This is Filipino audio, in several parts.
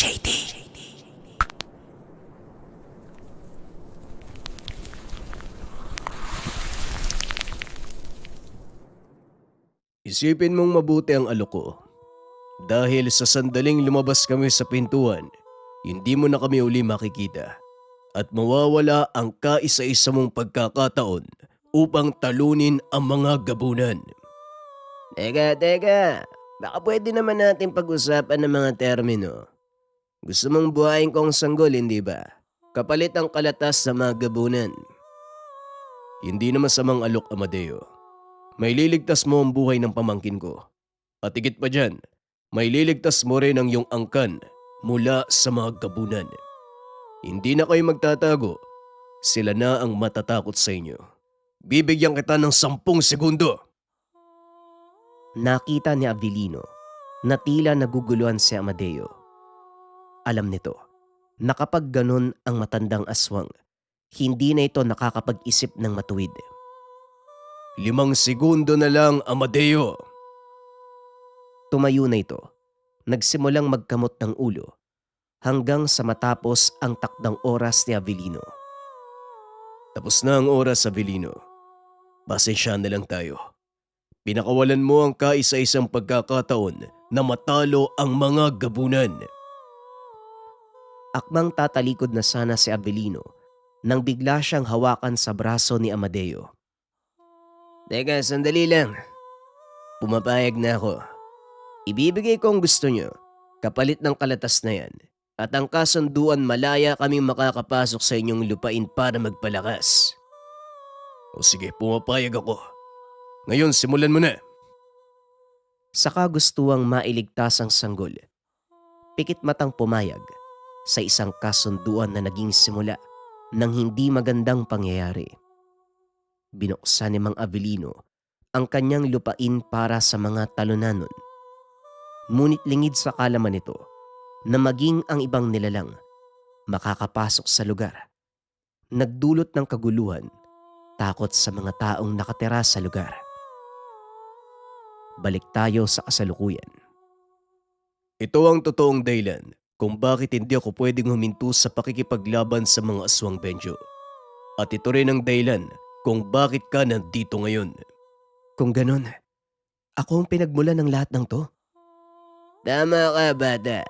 JD. Isipin mong mabuti ang alok ko. Dahil sa sandaling lumabas kami sa pintuan, hindi mo na kami uli makikita. At mawawala ang kaisa-isa mong pagkakataon upang talunin ang mga gabunan. Teka. Baka pwede naman natin pag-usapan ng mga termino. Gusto mong buhayin ko ang sanggol, hindi ba? Kapalit ang kalatas sa mga gabunan. Hindi na masamang alok, Amadeo. May liligtas mo ang buhay ng pamangkin ko. At higit pa dyan, may liligtas mo rin ang iyong angkan mula sa mga gabunan. Hindi na kayo magtatago. Sila na ang matatakot sa inyo. Bibigyan kita ng 10 segundo. Nakita ni Avelino na tila naguguluhan si Amadeo. Alam nito na kapag ganun ang matandang aswang, hindi na ito nakakapag-isip ng matuwid. 5 segundo na lang, Amadeo. Tumayo na ito, nagsimulang magkamot ng ulo hanggang sa matapos ang takdang oras ni Avelino. Tapos na ang oras, Avelino. Pasensya na lang tayo. Pinakawalan mo ang kaisa-isang pagkakataon na matalo ang mga gabunan. Akmang tatalikod na sana si Avelino nang bigla siyang hawakan sa braso ni Amadeo. Teka, sandali lang. Pumapayag na ako. Ibibigay ko ang gusto nyo, kapalit ng kalatas na yan. At ang kasunduan, malaya kaming makakapasok sa inyong lupain para magpalakas. O sige, pumapayag ako. Ngayon, simulan mo na. Sa kagustuhang mailigtas ang sanggol, pikit matang pumayag sa isang kasunduan na naging simula ng hindi magandang pangyayari. Binuksan ni Mang Avelino ang kanyang lupain para sa mga talunanon. Ngunit lingid sa kalaman nito na maging ang ibang nilalang makakapasok sa lugar. Nagdulot ng kaguluhan, takot sa mga taong nakatira sa lugar. Balik tayo sa kasalukuyan. Ito ang totoong dahilan kung bakit hindi ako pwedeng huminto sa pakikipaglaban sa mga aswang, Benjo. At ito rin ang dahilan kung bakit ka nandito ngayon. Kung ganun, ako ang pinagmulan ng lahat ng to. Tama ka, bata.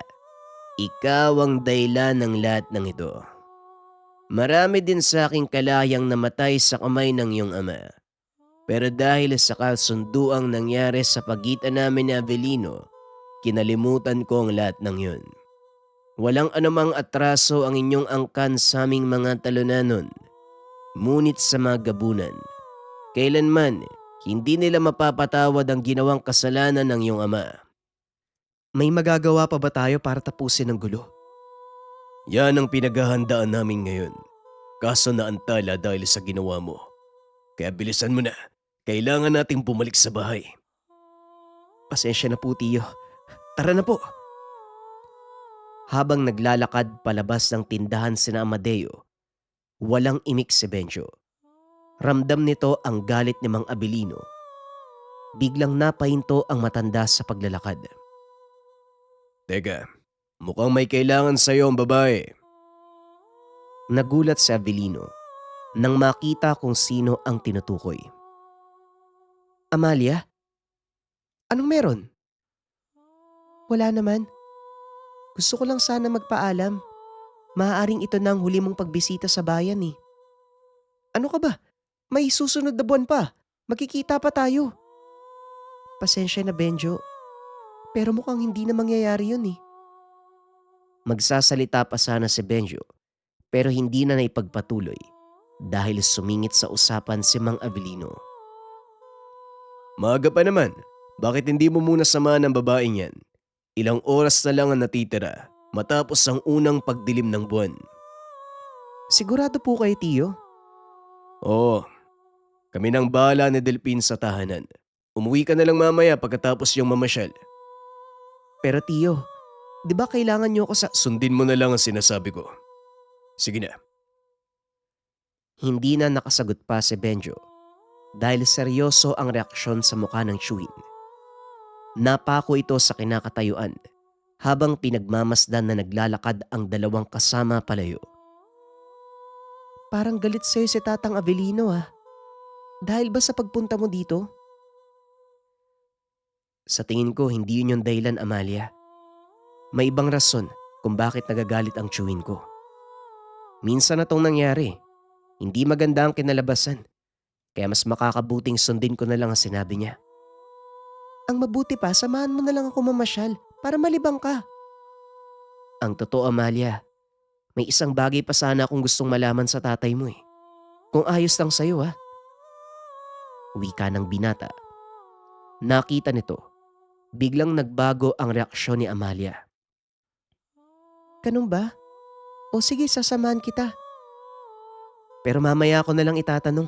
Ikaw ang dahilan ng lahat ng ito. Marami din sa aking kalayang namatay sa kamay ng iyong ama. Pero dahil sa kasunduang nangyari sa pagitan namin ni Avelino, kinalimutan ko ang lahat ng yun. Walang anumang atraso ang inyong angkan sa aming mga talunanon. Ngunit sa mga gabunan, kailanman hindi nila mapapatawad ang ginawang kasalanan ng iyong ama. May magagawa pa ba tayo para tapusin ang gulo? Yan ang pinaghahandaan namin ngayon. Kaso naantala dahil sa ginawa mo. Kaya bilisan mo na. Kailangan nating bumalik sa bahay. Pasensya na po, tiyo. Tara na po. Habang naglalakad palabas ng tindahan sina Amadeo, walang imik si Benjo. Ramdam nito ang galit ni Mang Avelino. Biglang napahinto ang matanda sa paglalakad. Teka, mukhang may kailangan sa'yo ang babae. Nagulat si Avelino nang makita kung sino ang tinutukoy. Amalia? Anong meron? Wala naman. Gusto ko lang sana magpaalam. Maaaring ito na ang huli mong pagbisita sa bayan eh. Ano ka ba? May susunod na buwan pa. Magkikita pa tayo. Pasensya na, Benjo. Pero mukhang hindi na mangyayari yun eh. Magsasalita pa sana si Benjo, pero hindi na naipagpatuloy dahil sumingit sa usapan si Mang Avelino. Maaga pa naman. Bakit hindi mo muna samahan ang babaeng yan? Ilang oras na lang ang natitira matapos ang unang pagdilim ng buwan. Sigurado po kayo, tiyo? Oo, kami nang bahala ni Delphin sa tahanan. Umuwi ka na lang mamaya pagkatapos yung mamasyal. Pero tiyo, di ba kailangan niyo ako sa... Sundin mo na lang ang sinasabi ko. Sige na. Hindi na nakasagot pa si Benjo dahil seryoso ang reaksyon sa mukha ng Chewin. Napako ito sa kinakatayuan habang pinagmamasdan na naglalakad ang dalawang kasama palayo. Parang galit sa'yo si Tatang Avelino ah. Dahil ba sa pagpunta mo dito? Sa tingin ko hindi yun yung dahilan, Amalia. May ibang rason kung bakit nagagalit ang tiyuhin ko. Minsan na tong nangyari. Hindi maganda ang kinalabasan. Kaya mas makakabuting sundin ko na lang ang sinabi niya. Ang mabuti pa, samahan mo na lang ako mamasyal para malibang ka. Ang totoo, Amalia, may isang bagay pa sana akong gustong malaman sa tatay mo eh. Kung ayos lang sa'yo ha. Wika ng binata. Nakita nito, biglang nagbago ang reaksyon ni Amalia. Ganun ba? O sige, sasamahan kita. Pero mamaya ako na lang itatanong.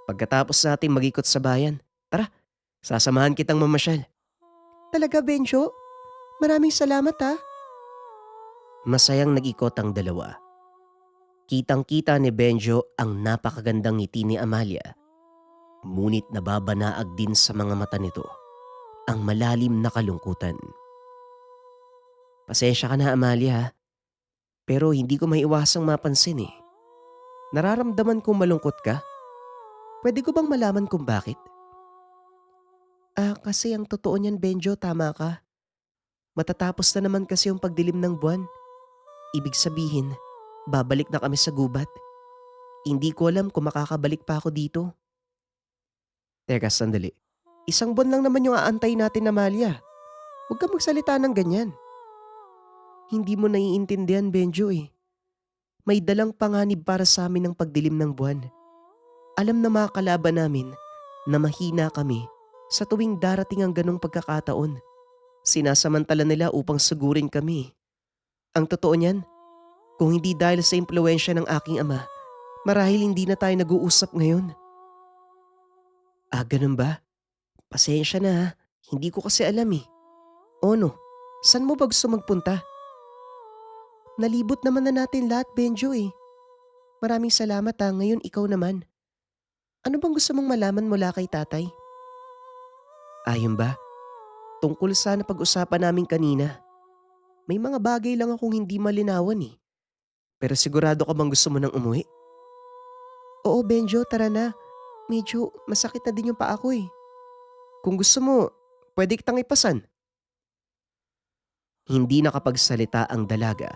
Pagkatapos natin mag-ikot sa bayan. Tara, sasamahan kitang mamasyal. Talaga, Benjo? Maraming salamat ha. Masayang nag-ikot ang dalawa. Kitang-kita ni Benjo ang napakagandang ngiti ni Amalia. Ngunit nababanaag din sa mga mata nito ang malalim na kalungkutan. Pasensya ka na, Amalia ha. Pero hindi ko maiwasang mapansin eh. Nararamdaman kong malungkot ka. Pwede ko bang malaman kung bakit? Kasi ang totoo niyan, Benjo, tama ka. Matatapos na naman kasi yung pagdilim ng buwan. Ibig sabihin, babalik na kami sa gubat. Hindi ko alam kung makakabalik pa ako dito. Teka, sandali. Isang buwan lang naman yung aantay natin, Amalia. Huwag ka magsalita ng ganyan. Hindi mo naiintindihan, Benjo eh. May dalang panganib para sa amin ng pagdilim ng buwan. Alam na mga kalaban namin na mahina kami sa tuwing darating ang ganong pagkakataon. Sinasamantala nila upang sugurin kami. Ang totoo niyan, kung hindi dahil sa impluwensya ng aking ama, marahil hindi na tayo nag-uusap ngayon. Ganun ba? Pasensya na ha. Hindi ko kasi alam eh. Ono, saan mo ba gusto magpunta? Nalibot naman na natin lahat, Benjo eh. Maraming salamat ha. Ngayon ikaw naman. Ano bang gusto mong malaman mula kay tatay? Ayun ba? Tungkol sa napag-usapan namin kanina. May mga bagay lang akong hindi malinawan eh. Pero sigurado ka bang gusto mo nang umuwi? Oo, Benjo, tara na. Medyo masakit na din yung paa ko eh. Kung gusto mo, pwede kitang ipasan. Hindi nakapagsalita ang dalaga.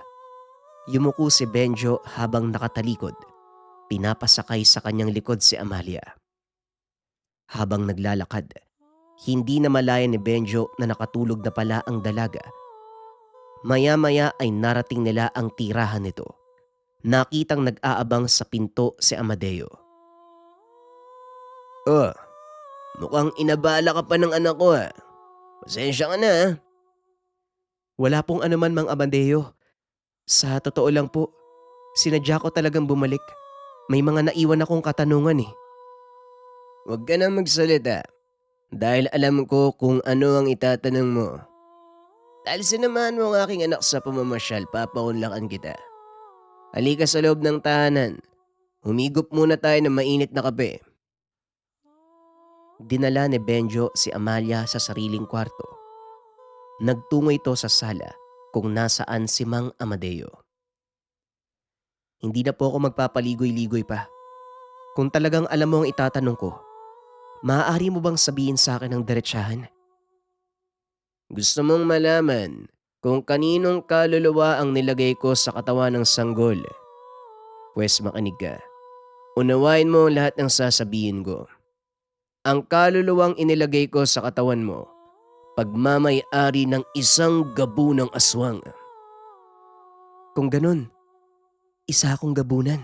Yumuko si Benjo habang nakatalikod. Pinapasakay sa kanyang likod si Amalia. Habang naglalakad, hindi na malaya ni Benjo na nakatulog na pala ang dalaga. Maya-maya ay narating nila ang tirahan nito. Nakitang nag-aabang sa pinto si Amadeo. Mukhang inabala ka pa ng anak ko ha. Pasensya ka na ha. Wala pong anuman, Mang Amadeo. Sa totoo lang po, sinadya ko talagang bumalik. May mga naiwan akong katanungan eh. Huwag ka na magsalita. Dahil alam ko kung ano ang itatanong mo. Dahil sinamahan mo ang aking anak sa pamamasyal, papaunlakan kita. Halika sa loob ng tahanan. Humigop muna tayo ng mainit na kape. Dinala ni Benjo si Amalia sa sariling kwarto. Nagtungo ito sa sala kung nasaan si Mang Amadeo. Hindi na po ako magpapaligoy-ligoy pa. Kung talagang alam mo ang itatanong ko, maaari mo bang sabihin sa akin ng diretsahan? Gusto mong malaman kung kaninong kaluluwa ang nilagay ko sa katawan ng sanggol? Pwes makinig ka. Unawain mo lahat ng sasabihin ko. Ang kaluluwang inilagay ko sa katawan mo, pagmamay-ari ng isang gabunang aswang. Kung ganun, isa akong gabunan.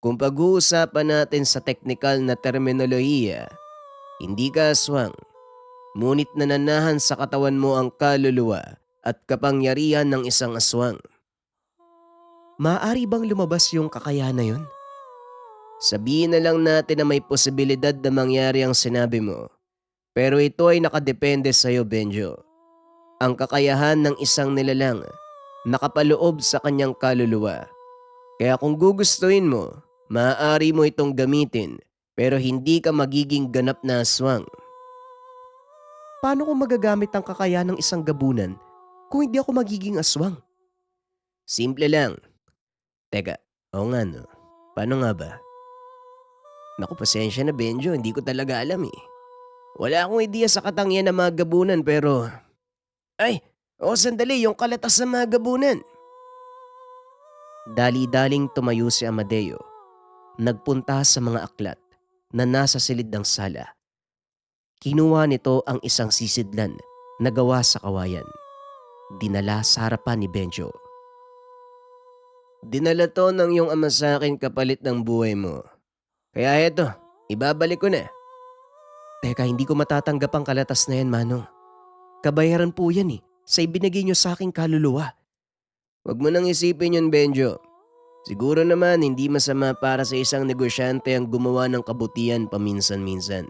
Kung pag-uusapan natin sa teknikal na terminolohiya, hindi ka aswang, ngunit nananahan sa katawan mo ang kaluluwa at kapangyarihan ng isang aswang. Maaari bang lumabas yung kakayahan na yun? Sabihin na lang natin na may posibilidad na mangyari ang sinabi mo. Pero ito ay nakadepende sa iyo, Benjo. Ang kakayahan ng isang nilalang nakapaloob sa kanyang kaluluwa. Kaya kung gugustuhin mo, maaari mo itong gamitin pero hindi ka magiging ganap na aswang. Paano kung magagamit ang kakayahan ng isang gabunan kung hindi ako magiging aswang? Simple lang. Teka, oo nga no. Paano nga ba? Naku, pasensya na Benjo, hindi ko talaga alam eh. Wala akong ideya sa katangian ng mga gabunan pero... Ay! Sandali, yung kalatas ng mga gabunan. Dali-daling tumayo si Amadeo. Nagpunta sa mga aklat na nasa silid ng sala. Kinuha nito ang isang sisidlan na gawa sa kawayan. Dinala sa harapan ni Benjo. Dinala to ng iyong ama sa akin kapalit ng buhay mo. Kaya eto, ibabalik ko na. Teka, hindi ko matatanggap ang kalatas na yan, Manong. Kabayaran po yan sa ibinigay niyo sa aking kaluluwa. Huwag mo nang isipin yun, Benjo. Siguro naman hindi masama para sa isang negosyante ang gumawa ng kabutihan paminsan-minsan.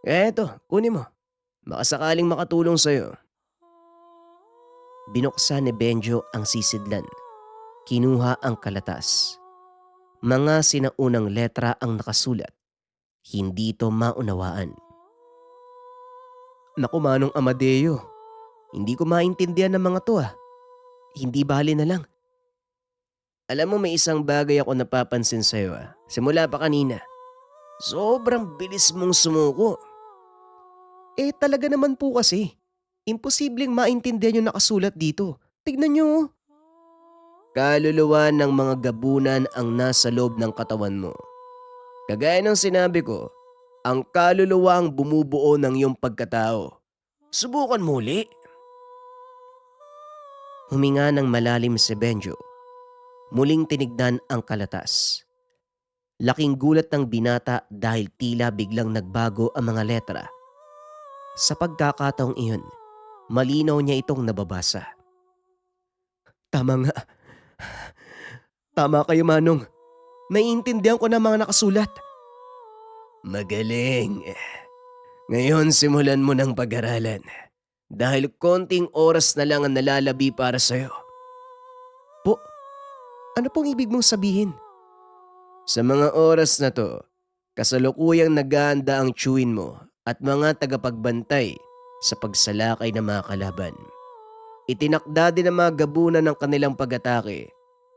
Kaya eto, kunin mo. Baka sakaling makatulong sa'yo. Binuksan ni Benjo ang sisidlan. Kinuha ang kalatas. Mga sinaunang letra ang nakasulat. Hindi ito maunawaan. Naku, Manong Amadeo. Hindi ko maintindihan ng mga to. Hindi bali na lang. Alam mo, may isang bagay ako napapansin sa'yo. Simula pa kanina. Sobrang bilis mong sumuko. Talaga naman po kasi. Imposibleng maintindihan yung nakasulat dito. Tignan nyo. Kaluluwa ng mga gabunan ang nasa loob ng katawan mo. Kagaya ng sinabi ko, ang kaluluwa ang bumubuo ng iyong pagkatao. Subukan muli. Huminga ng malalim si Benjo. Muling tinignan ang kalatas. Laking gulat ng binata dahil tila biglang nagbago ang mga letra. Sa pagkakataong iyon, malinaw niya itong nababasa. Tama nga. Tama kayo, Manong. Naiintindihan ko na mga nakasulat. Magaling. Ngayon simulan mo ng pag-aralan. Dahil konting oras na lang ang nalalabi para sa'yo. Po, ano pong ibig mong sabihin? Sa mga oras na to, kasalukuyang nag-aanda ang tiyuhin mo at mga tagapagbantay sa pagsalakay ng mga kalaban. Itinakda din ang mga gabunan ng kanilang pag-atake.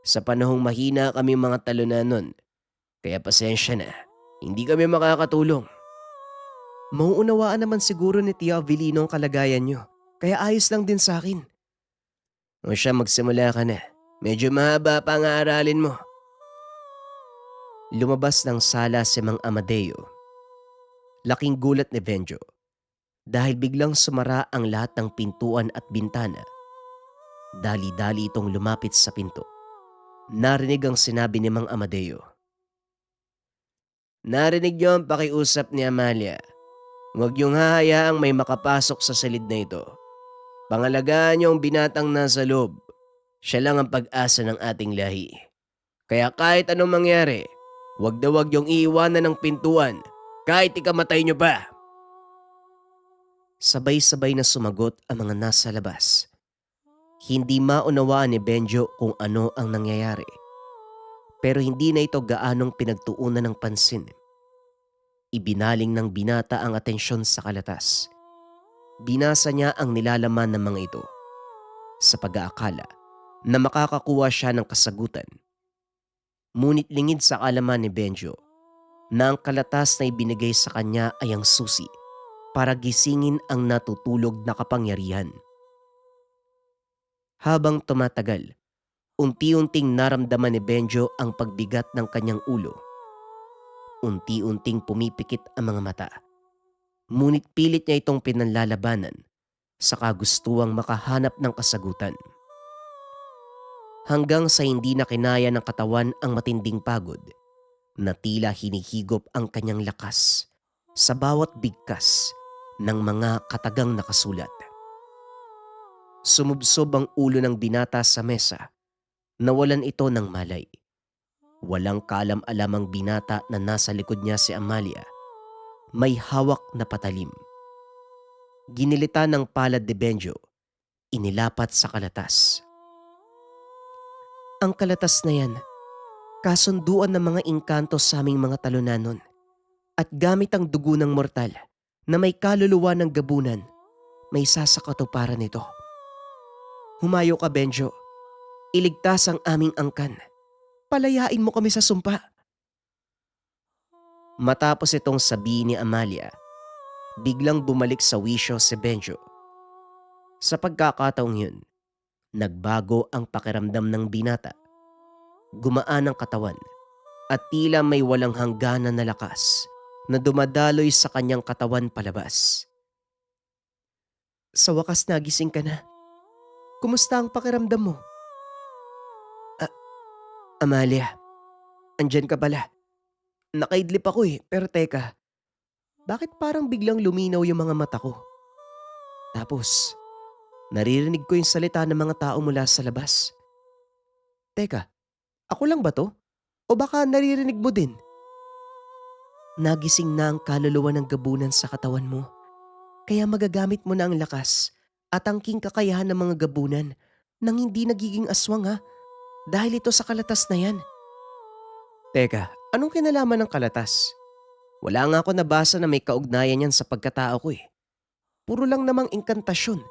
Sa panahong mahina kami mga talunanon. Kaya pasensya na, hindi kami makakatulong. Mauunawaan naman siguro ni Tia Avelino ang kalagayan nyo. Kaya ayos lang din sa akin. O siya, magsimula ka na. Medyo mahaba pa ang aaralin mo. Lumabas ng sala si Mang Amadeo. Laking gulat ni Benjo dahil biglang sumara ang lahat ng pintuan at bintana. Dali-dali itong lumapit sa pinto. Narinig ang sinabi ni Mang Amadeo. Narinig niyo ang pakiusap ni Amalia. Huwag niyong hahayaang may makapasok sa silid na ito. Pangalagaan niyo ang binatang nasa loob. Siya lang ang pag-asa ng ating lahi. Kaya kahit anong mangyari, huwag na huwag niyong iiwanan ng pintuan kahit ikamatay niyo pa. Sabay-sabay na sumagot ang mga nasa labas. Hindi maunawaan ni Benjo kung ano ang nangyayari. Pero hindi na ito gaanong pinagtuunan ng pansin. Ibinaling ng binata ang atensyon sa kalatas. Binasa niya ang nilalaman ng mga ito sa pag-aakala na makakakuha siya ng kasagutan. Ngunit lingid sa kalaman ni Benjo na ang kalatas na ibinigay sa kanya ay ang susi para gisingin ang natutulog na kapangyarihan. Habang tumatagal, unti-unting naramdaman ni Benjo ang pagbigat ng kanyang ulo. Unti-unting pumipikit ang mga mata. Ngunit pilit niya itong pinanlalabanan sa kagustuang makahanap ng kasagutan. Hanggang sa hindi na kinaya ng katawan ang matinding pagod na tila hinihigop ang kanyang lakas sa bawat bigkas ng mga katagang nakasulat. Sumubsob ang ulo ng binata sa mesa. Nawalan ito ng malay. Walang kaalam-alamang binata na nasa likod niya si Amalia. May hawak na patalim. Ginilitan ng palad ni Benjo. Inilapat sa kalatas. Ang kalatas na yan, kasunduan ng mga engkanto sa aming mga talunanon at gamit ang dugo ng mortal na may kaluluwa ng gabunan, may sasakatuparan nito. Humayo ka, Benjo. Iligtas ang aming angkan. Palayain mo kami sa sumpa. Matapos itong sabihin ni Amalia, biglang bumalik sa wisyo si Benjo. Sa pagkakataong yun, nagbago ang pakiramdam ng binata. Gumaan ang katawan at tila may walang hangganan na lakas na dumadaloy sa kanyang katawan palabas. Sa wakas nagising ka na. Kumusta ang pakiramdam mo? Amalia, andyan ka pala. Nakaidlip ako pero teka, bakit parang biglang luminaw yung mga mata ko? Tapos, naririnig ko yung salita ng mga tao mula sa labas. Teka, ako lang ba to? O baka naririnig mo din? Nagising na ang kaluluwa ng gabunan sa katawan mo. Kaya magagamit mo na ang lakas at angking kakayahan ng mga gabunan nang hindi nagiging aswang dahil ito sa kalatas na yan. Teka, anong kinalaman ng kalatas? Wala nga ako nabasa na may kaugnayan yan sa pagkatao ko Puro lang namang inkantasyon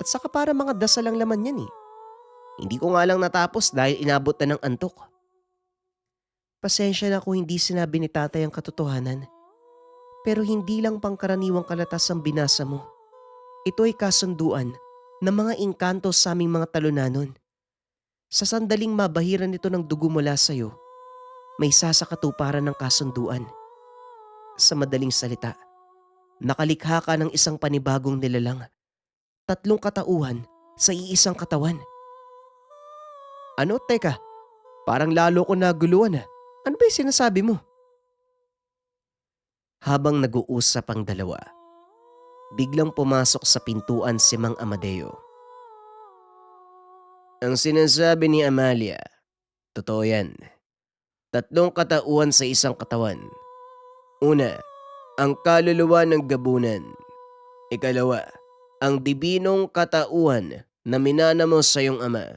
at saka para mga dasal lang laman yan Hindi ko nga lang natapos dahil inabot na ng antok. Pasensya na kung hindi sinabi ni tatay ang katotohanan. Pero hindi lang pangkaraniwang kalatas ang binasa mo. Ito ay kasunduan ng mga engkanto sa aming mga talunanon. Sa sandaling mabahiran ito ng dugo mula sa'yo, may sasakatuparan ng kasunduan. Sa madaling salita, nakalikha ka ng isang panibagong nilalang. 3 katauhan sa iisang katawan. Ano? Teka, parang lalo ko naguluhan Ano ba yung sinasabi mo? Habang nag-uusap ang dalawa, biglang pumasok sa pintuan si Mang Amadeo. Ang sinasabi ni Amalia, totoo yan. 3 katauhan sa isang katawan. Una, ang kaluluwa ng gabunan. Ikalawa, ang dibinong katauhan na minana mo sa iyong ama.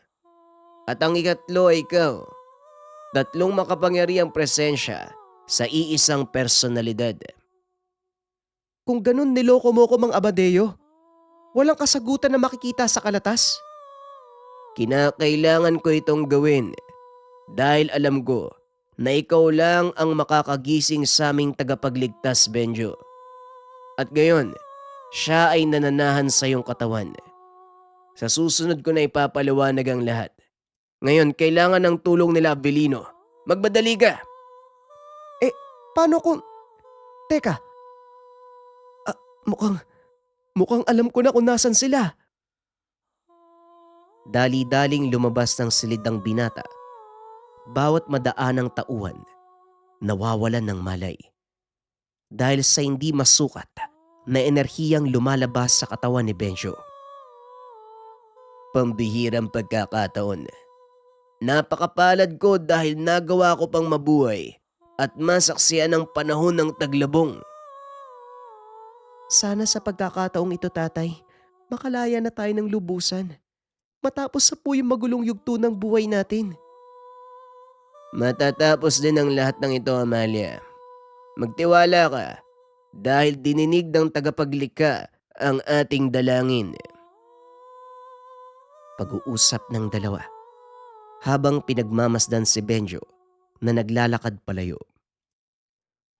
At ang ikatlo ay ikaw. 3 makapangyarihang presensya sa iisang personalidad. Kung ganun niloko mo ko, Mang Amadeo, walang kasagutan na makikita sa kalatas. Kinakailangan ko itong gawin dahil alam ko na ikaw lang ang makakagising sa aming tagapagligtas, Benjo. At gayon, siya ay nananahan sa iyong katawan. Sa susunod ko na ipapaliwanag ang lahat. Ngayon, kailangan ng tulong nila Avelino. Magbadali ka! Paano kung… Teka, mukhang alam ko na kung nasan sila. Dali-daling lumabas ng silid ang binata. Bawat madaan ng tauhan, nawawalan ng malay. Dahil sa hindi masukat na enerhiyang lumalabas sa katawan ni Benjo. Pambihirang pagkakataon. Napakapalad ko dahil nagawa ko pang mabuhay at masaksiyan ang panahon ng taglabong. Sana sa pagkakataong ito, tatay, makalaya na tayo ng lubusan. Matapos sa po yung magulong yugto ng buhay natin. Matatapos din ang lahat ng ito, Amalia. Magtiwala ka dahil dininig ng tagapaglikha ang ating dalangin. Pag-uusap ng dalawa habang pinagmamasdan si Benjo na naglalakad palayo.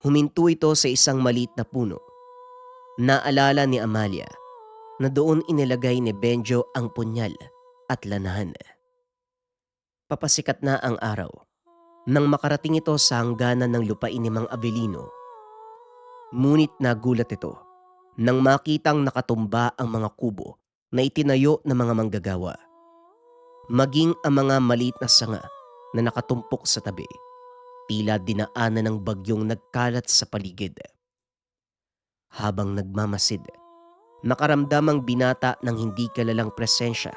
Huminto ito sa isang maliit na puno. Naalala ni Amalia na doon inilagay ni Benjo ang punyal at lanahan. Papasikat na ang araw nang makarating ito sa hangganan ng lupain ni Mang Avelino. Ngunit nagulat ito nang makitang nakatumba ang mga kubo na itinayo ng mga manggagawa. Maging ang mga maliit na sanga na nakatumpok sa tabi, tila dinaanan ng bagyong nagkalat sa paligid. Habang nagmamasid, nakaramdam ang binata ng hindi kilalang presensya.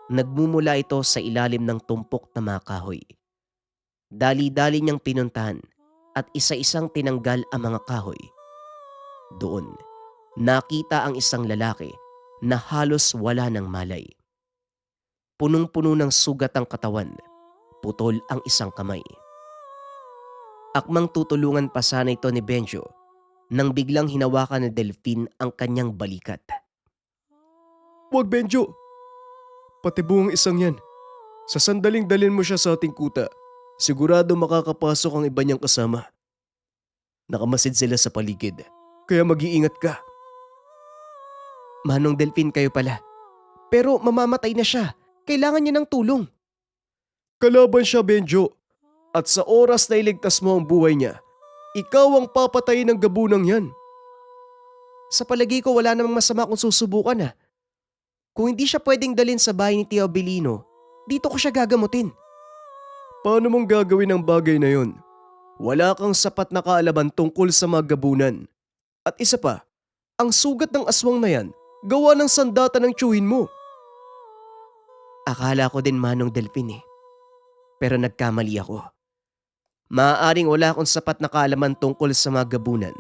Nagmumula ito sa ilalim ng tumpok na mga kahoy. Dali-dali niyang pinuntahan at isa-isang tinanggal ang mga kahoy. Doon, nakita ang isang lalaki na halos wala ng malay. Punong-puno ng sugat ang katawan, putol ang isang kamay. Akmang tutulungan pa sana ito ni Benjo nang biglang hinawakan ni Delphine ang kanyang balikat. "Wag, Benjo! Pati buong isang yan. Sa sandaling dalin mo siya sa ating kuta, sigurado makakapasok ang iba niyang kasama. Nakamasid sila sa paligid, kaya mag-iingat ka. Manong Delphin kayo pala. Pero mamamatay na siya. Kailangan niya ng tulong. Kalaban siya, Benjo. At sa oras na iligtas mo ang buhay niya, ikaw ang papatayin ng gabunang yan. Sa palagi ko wala namang masama kung susubukan Kung hindi siya pwedeng dalhin sa bahay ni Tio Abilino, dito ko siya gagamutin. Paano mong gagawin ang bagay na yon? Wala kang sapat na kaalaman tungkol sa mga gabunan. At isa pa, ang sugat ng aswang na yan, gawa ng sandata ng tiyuhin mo. Akala ko din Manong Delphin Pero nagkamali ako. Maaaring wala akong sapat na kaalaman tungkol sa mga gabunan.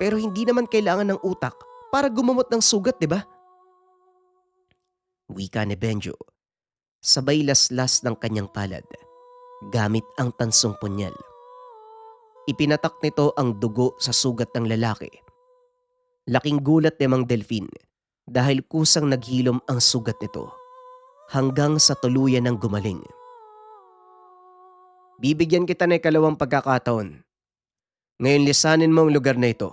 Pero hindi naman kailangan ng utak para gumamot ng sugat, di ba? Wika ni Benjo. Sabay laslas ng kanyang palad, gamit ang tansong punyal. Ipinatak nito ang dugo sa sugat ng lalaki. Laking gulat ni Mang Delphin dahil kusang naghilom ang sugat nito hanggang sa tuluyan ng gumaling. Bibigyan kita ng ikalawang pagkakataon. Ngayon lisanin mo ang lugar na ito.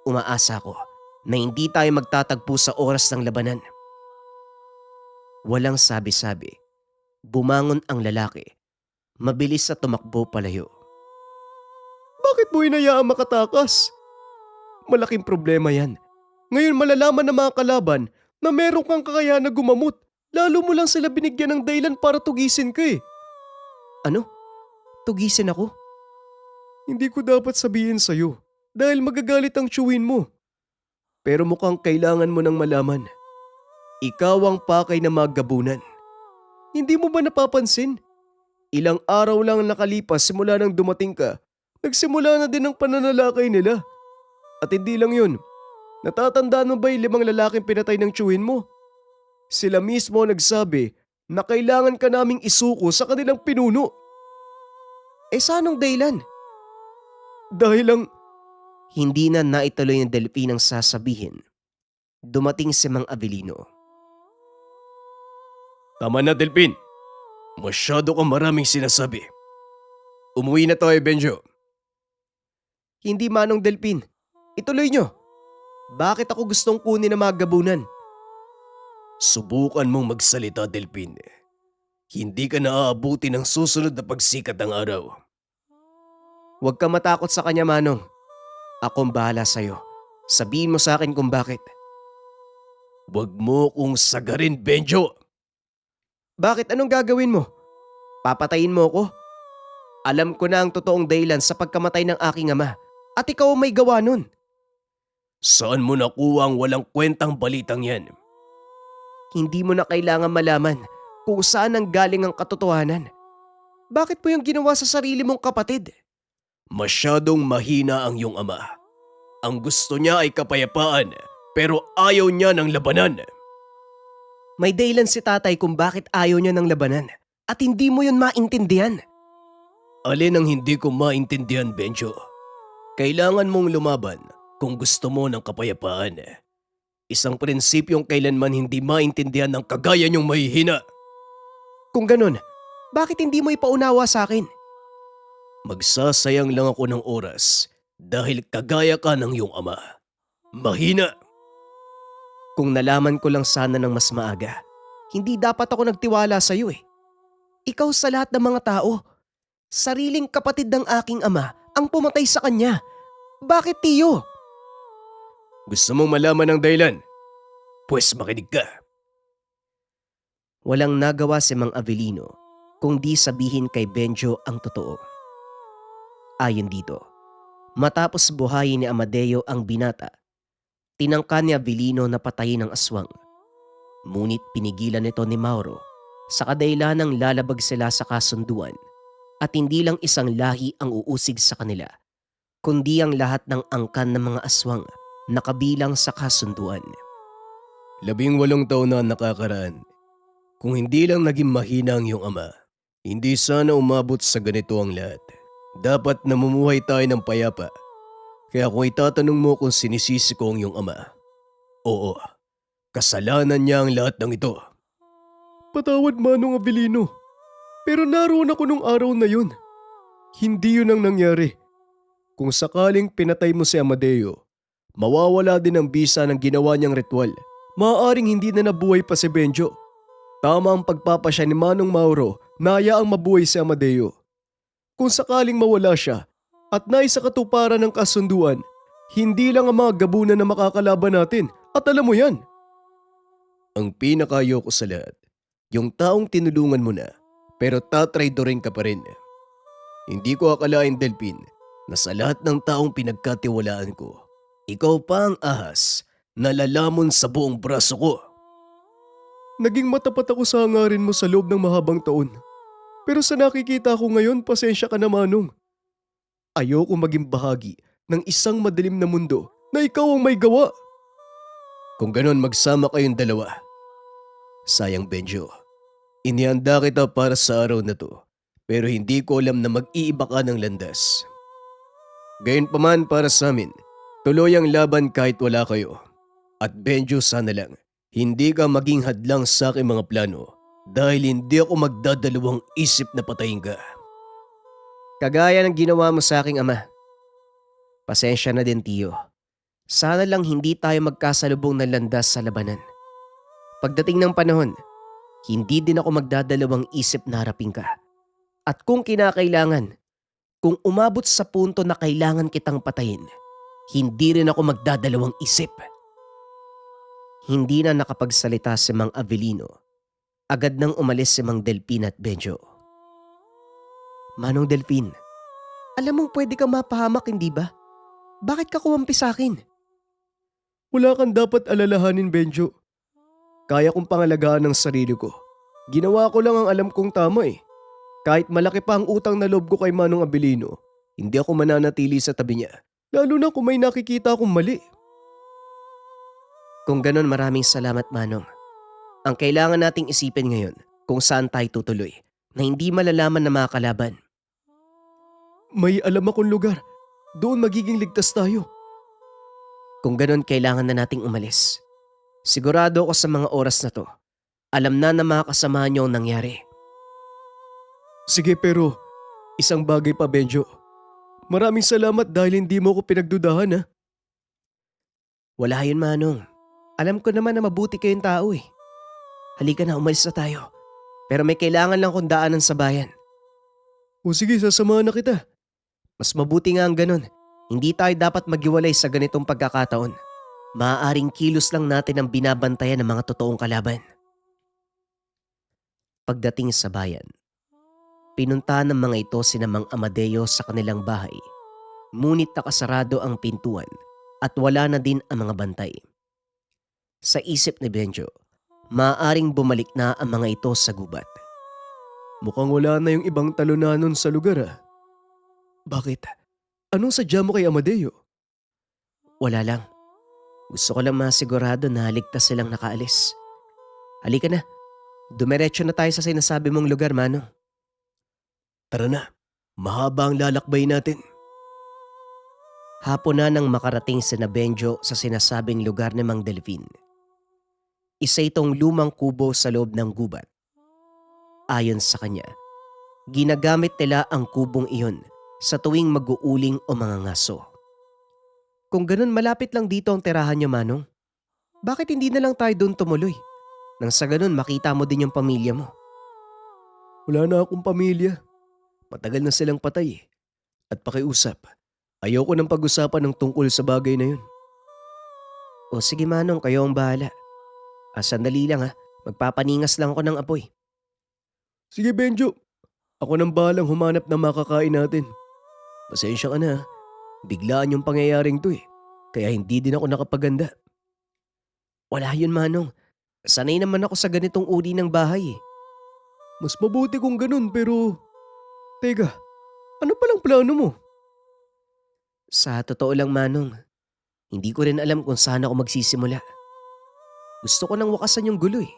Umaasa ko na hindi tayo magtatagpo sa oras ng labanan. Walang sabi-sabi. Bumangon ang lalaki. Mabilis na tumakbo palayo. Bakit mo hinayaan makatakas? Malaking problema yan. Ngayon malalaman ng mga kalaban na meron kang kakayahan na gumamot. Lalo mo lang sila binigyan ng dahilan para tugisin ka Ano? Tugisin ako? Hindi ko dapat sabihin sa'yo dahil magagalit ang tiyuhin mo. Pero mukhang kailangan mo nang malaman. Ikaw ang pakay ng mga gabunan. Hindi mo ba napapansin? Ilang araw lang nakalipas simula nang dumating ka, nagsimula na din ang pananalakay nila. At hindi lang yun, natatandaan mo ba yung 5 lalaking pinatay ng tiyuhin mo? Sila mismo nagsabi na kailangan ka naming isuko sa kanilang pinuno. Sa anong dahilan? Dahil lang Hindi na naituloy ng Delphin ang sasabihin. Dumating si Mang Abilino. Tama na, Delphin. Masyado kang maraming sinasabi. Umuwi na tayo, Benjo. Hindi Manong Delphin. Ituloy nyo. Bakit ako gustong kunin ng mga gabunan? Subukan mong magsalita, Delphin. Hindi ka naaabuti ng susunod na pagsikat ng araw. Huwag ka matakot sa kanya, Manong. Akong bahala sa'yo. Sabihin mo sa akin kung bakit. Huwag mo kong sagarin, Benjo. Bakit? Anong gagawin mo? Papatayin mo ako? Alam ko na ang totoong dahilan sa pagkamatay ng aking ama. At ikaw ang may gawa nun. Saan mo nakuha ang walang kwentang balitang yan? Hindi mo na kailangan malaman kung saan ang galing ang katotohanan. Bakit mo yung ginawa sa sarili mong kapatid? Masyadong mahina ang iyong ama. Ang gusto niya ay kapayapaan, pero ayaw niya ng labanan. May dahilan si tatay kung bakit ayaw niya ng labanan. At hindi mo yun maintindihan. Alin ang hindi ko maintindihan, Benjo? Kailangan mong lumaban kung gusto mo ng kapayapaan. Isang prinsipyong kailanman hindi maintindihan ng kagaya niyong mahihina. Kung ganun, bakit hindi mo ipaunawa sa akin? Magsasayang lang ako ng oras dahil kagaya ka ng iyong ama. Mahina! Kung nalaman ko lang sana ng mas maaga, hindi dapat ako nagtiwala sa iyo Ikaw sa lahat ng mga tao. Sariling kapatid ng aking ama ang pumatay sa kanya. Bakit, Tiyo? Gusto mong malaman ang dahilan? Pwes makinig ka. Walang nagawa si Mang Avelino kung di sabihin kay Benjo ang totoo. Ayon dito, matapos buhayin ni Amadeo ang binata, tinangka ni Avelino na patayin ang aswang. Ngunit pinigilan nito ni Mauro sa kadahilanang lalabag sila sa kasunduan at hindi lang isang lahi ang uusig sa kanila, kundi ang lahat ng angkan ng mga aswang na kabilang sa kasunduan. 18 taon na nakakaraan. Kung hindi lang naging mahina ang iyong ama, hindi sana umabot sa ganito ang lahat. Dapat namumuhay tayo ng payapa. Kaya kung itatanong mo kung sinisisi ko ang iyong ama, oo, kasalanan niya ang lahat ng ito. Patawad Manong Avelino. Pero naroon ako nung araw na yun. Hindi yun ang nangyari. Kung sakaling pinatay mo si Amadeo, mawawala din ang bisa ng ginawa niyang ritual. Maaaring hindi na nabuhay pa si Benjo. Tama ang pagpapasya ni Manong Mauro na hayaang mabuhay si Amadeo. Kung sakaling mawala siya at naisa katuparan ng kasunduan, hindi lang ang mga gabunan na makakalaban natin at alam mo yan. Ang pinakayoko sa lahat, yung taong tinulungan mo na pero tatraidorin ka pa rin. Hindi ko akalain, Delphin, na sa lahat ng taong pinagkatiwalaan ko, ikaw pa ang ahas na lalamon sa buong braso ko. Naging matapat ako sa hangarin mo sa loob ng mahabang taon. Pero sa nakikita ko ngayon, pasensya ka na Manong. Ayoko maging bahagi ng isang madilim na mundo na ikaw ang may gawa. Kung ganon, magsama kayong dalawa. Sayang Benjo, inihanda kita para sa araw na to, pero hindi ko alam na mag-iiba ka ng landas. Gayunpaman para sa amin, tuloy ang laban kahit wala kayo. At Benjo, sana lang, hindi ka maging hadlang sa aking mga plano dahil hindi ako magdadalawang isip na patayin ka. Kagaya ng ginawa mo sa aking ama. Pasensya na din, Tiyo. Sana lang hindi tayo magkasalubong ng landas sa labanan. Pagdating ng panahon, hindi din ako magdadalawang isip na harapin ka. At kung kinakailangan, kung umabot sa punto na kailangan kitang patayin, hindi rin ako magdadalawang isip. Hindi na nakapagsalita si Mang Avelino. Agad nang umalis si Mang Delphin at Benjo. Manong Delphin, alam mong pwede kang mapahamak, hindi ba? Bakit ka kumampi sa akin? Wala kang dapat alalahanin, Benjo. Kaya kong pangalagaan ang sarili ko. Ginawa ko lang ang alam kong tama eh. Kahit malaki pa ang utang na loob ko kay Manong Avelino, hindi ako mananatili sa tabi niya. Lalo na kung may nakikita akong mali. Kung ganon, maraming salamat, Manong. Ang kailangan nating isipin ngayon kung saan tayo tutuloy na hindi malalaman ng mga kalaban. May alam akong lugar. Doon magiging ligtas tayo. Kung ganon, kailangan na nating umalis. Sigurado ako sa mga oras na to, alam na ng mga kasamahan niyo ang nangyari. Sige pero, isang bagay pa Benjo. Maraming salamat dahil hindi mo ko pinagdudahan ha. Wala yun, Manong. Alam ko naman na mabuti kayong tao eh. Halika na, umalis na tayo. Pero may kailangan lang kong daanan sa bayan. O sige, sasamahan na kita. Mas mabuti nga ang ganon. Hindi tayo dapat maghiwalay sa ganitong pagkakataon. Maaaring kilos lang natin ang binabantayan ng mga totoong kalaban. Pagdating sa bayan, pinuntahan ng mga ito sina Mang Amadeo sa kanilang bahay. Ngunit nakasarado ang pintuan at wala na din ang mga bantay. Sa isip ni Benjo, maaaring bumalik na ang mga ito sa gubat. Mukhang wala na yung ibang talunanon sa lugar ah. Bakit? Anong sadya mo kay Amadeo? Wala lang. Gusto ko lang masigurado na ligtas silang nakaalis. Halika na. Dumiretso na tayo sa sinasabi mong lugar, Manong. Tara na. Mahaba ang lalakbay natin. Hapon na nang makarating sina Benjo sa sinasabing lugar ni Mang Delphin. Isa itong lumang kubo sa loob ng gubat. Ayon sa kanya, ginagamit nila ang kubong iyon sa tuwing mag-uuling o mga ngaso. Kung ganun, malapit lang dito ang tirahan niyo, Manong. Bakit hindi na lang tayo doon tumuloy? Nang sa ganun makita mo din yung pamilya mo. Wala na akong pamilya. Matagal na silang patay eh. At pakiusap, ayoko nang pag-usapan ng tungkol sa bagay na yun. O sige, Manong, kayo ang bahala. Sandali lang ha, magpapaningas lang ako ng apoy. Sige Benjo, ako nang bahalang humanap ng makakain natin. Pasensya ka na ha. Biglaan yung pangyayaring to eh. Kaya hindi din ako nakapaganda. Wala yun, Manong. Sanay naman ako sa ganitong uri ng bahay eh. Mas mabuti kung ganun pero... Teka, ano palang plano mo? Sa totoo lang, Manong, hindi ko rin alam kung saan ako magsisimula. Gusto ko nang wakasan yung gulo eh.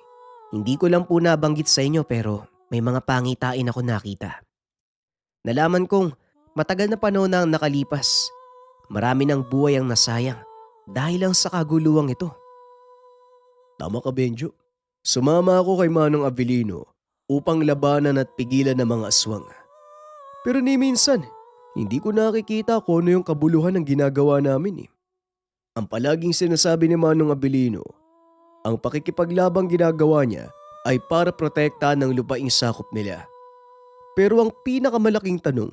Hindi ko lang po nabanggit sa inyo pero may mga pangitain ako nakita. Nalaman kong matagal na panahon na ang nakalipas. Marami ng buhay ang nasayang dahil lang sa kaguluwang ito. Tama ka Benjo. Sumama ako kay Manong Avelino upang labanan at pigilan ng mga aswang. Pero ni minsan, hindi ko nakikita kung ano yung kabuluhan ng ginagawa namin eh. Ang palaging sinasabi ni Manong Avelino, ang pakikipaglabang ginagawa niya ay para protektahan ng lupaing sakop nila. Pero ang pinakamalaking tanong,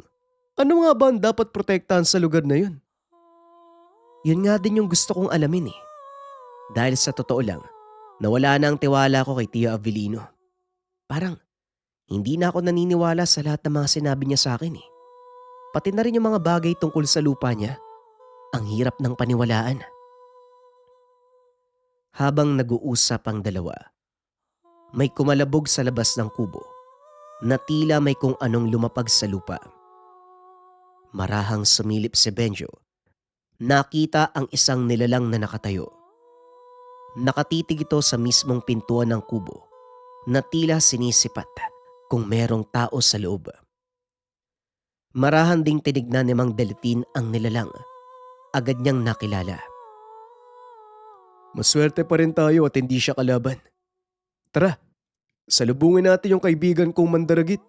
ano nga ba ang dapat protektahan sa lugar na yun? Yun nga din yung gusto kong alamin eh. Dahil sa totoo lang, nawala na ang tiwala ko kay Tio Avelino. Parang hindi na ako naniniwala sa lahat ng mga sinabi niya sa akin eh. Pati na rin yung mga bagay tungkol sa lupa niya. Ang hirap ng paniwalaan. Habang nag-uusap ang dalawa, may kumalabog sa labas ng kubo na tila may kung anong lumapag sa lupa. Marahang sumilip si Benjo. Nakita ang isang nilalang na nakatayo. Nakatitig ito sa mismong pintuan ng kubo na tila sinisipat kung merong tao sa loob. Marahan ding tinignan ni Mang Delfin ang nilalang. Agad niyang nakilala. Maswerte pa rin tayo at hindi siya kalaban. Tara, salubungin natin yung kaibigan kong mandaragit.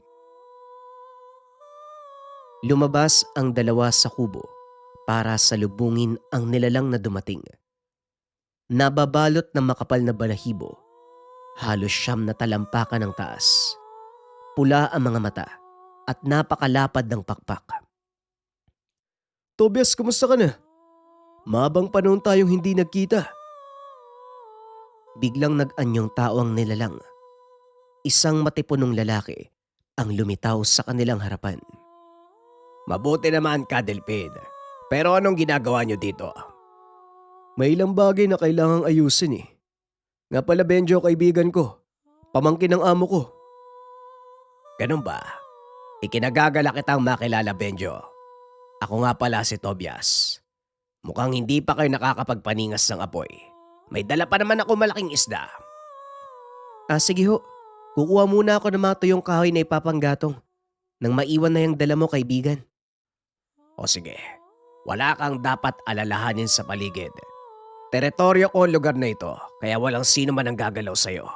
Lumabas ang dalawa sa kubo para salubungin ang nilalang na dumating. Nababalot ng makapal na balahibo. Halos 9 na talampakan ng taas. Pula ang mga mata at napakalapad ng pakpak. Tobias, kumusta ka na? Mabang panahon tayong hindi nagkita. Biglang nag-anyong tao ang nilalang. Isang matipunong lalaki ang lumitaw sa kanilang harapan. Mabuti naman ka, Delphin. Pero anong ginagawa niyo dito? May ilang bagay na kailangang ayusin eh. Nga pala Benjo, kaibigan ko. Pamangkin ng amo ko. Ganun ba? Ikinagagala kitang makilala, Benjo. Ako nga pala si Tobias. Mukhang hindi pa kayo nakakapagpaningas ng apoy. May dala pa naman ako malaking isda. Sige ho, kukuha muna ako ng mga tuyong kahoy na ipapanggatong nang maiwan na yung dala mo, kaibigan. O sige, wala kang dapat alalahanin sa paligid. Teritoryo ko ang lugar na ito, kaya walang sino man ang gagalaw sa'yo.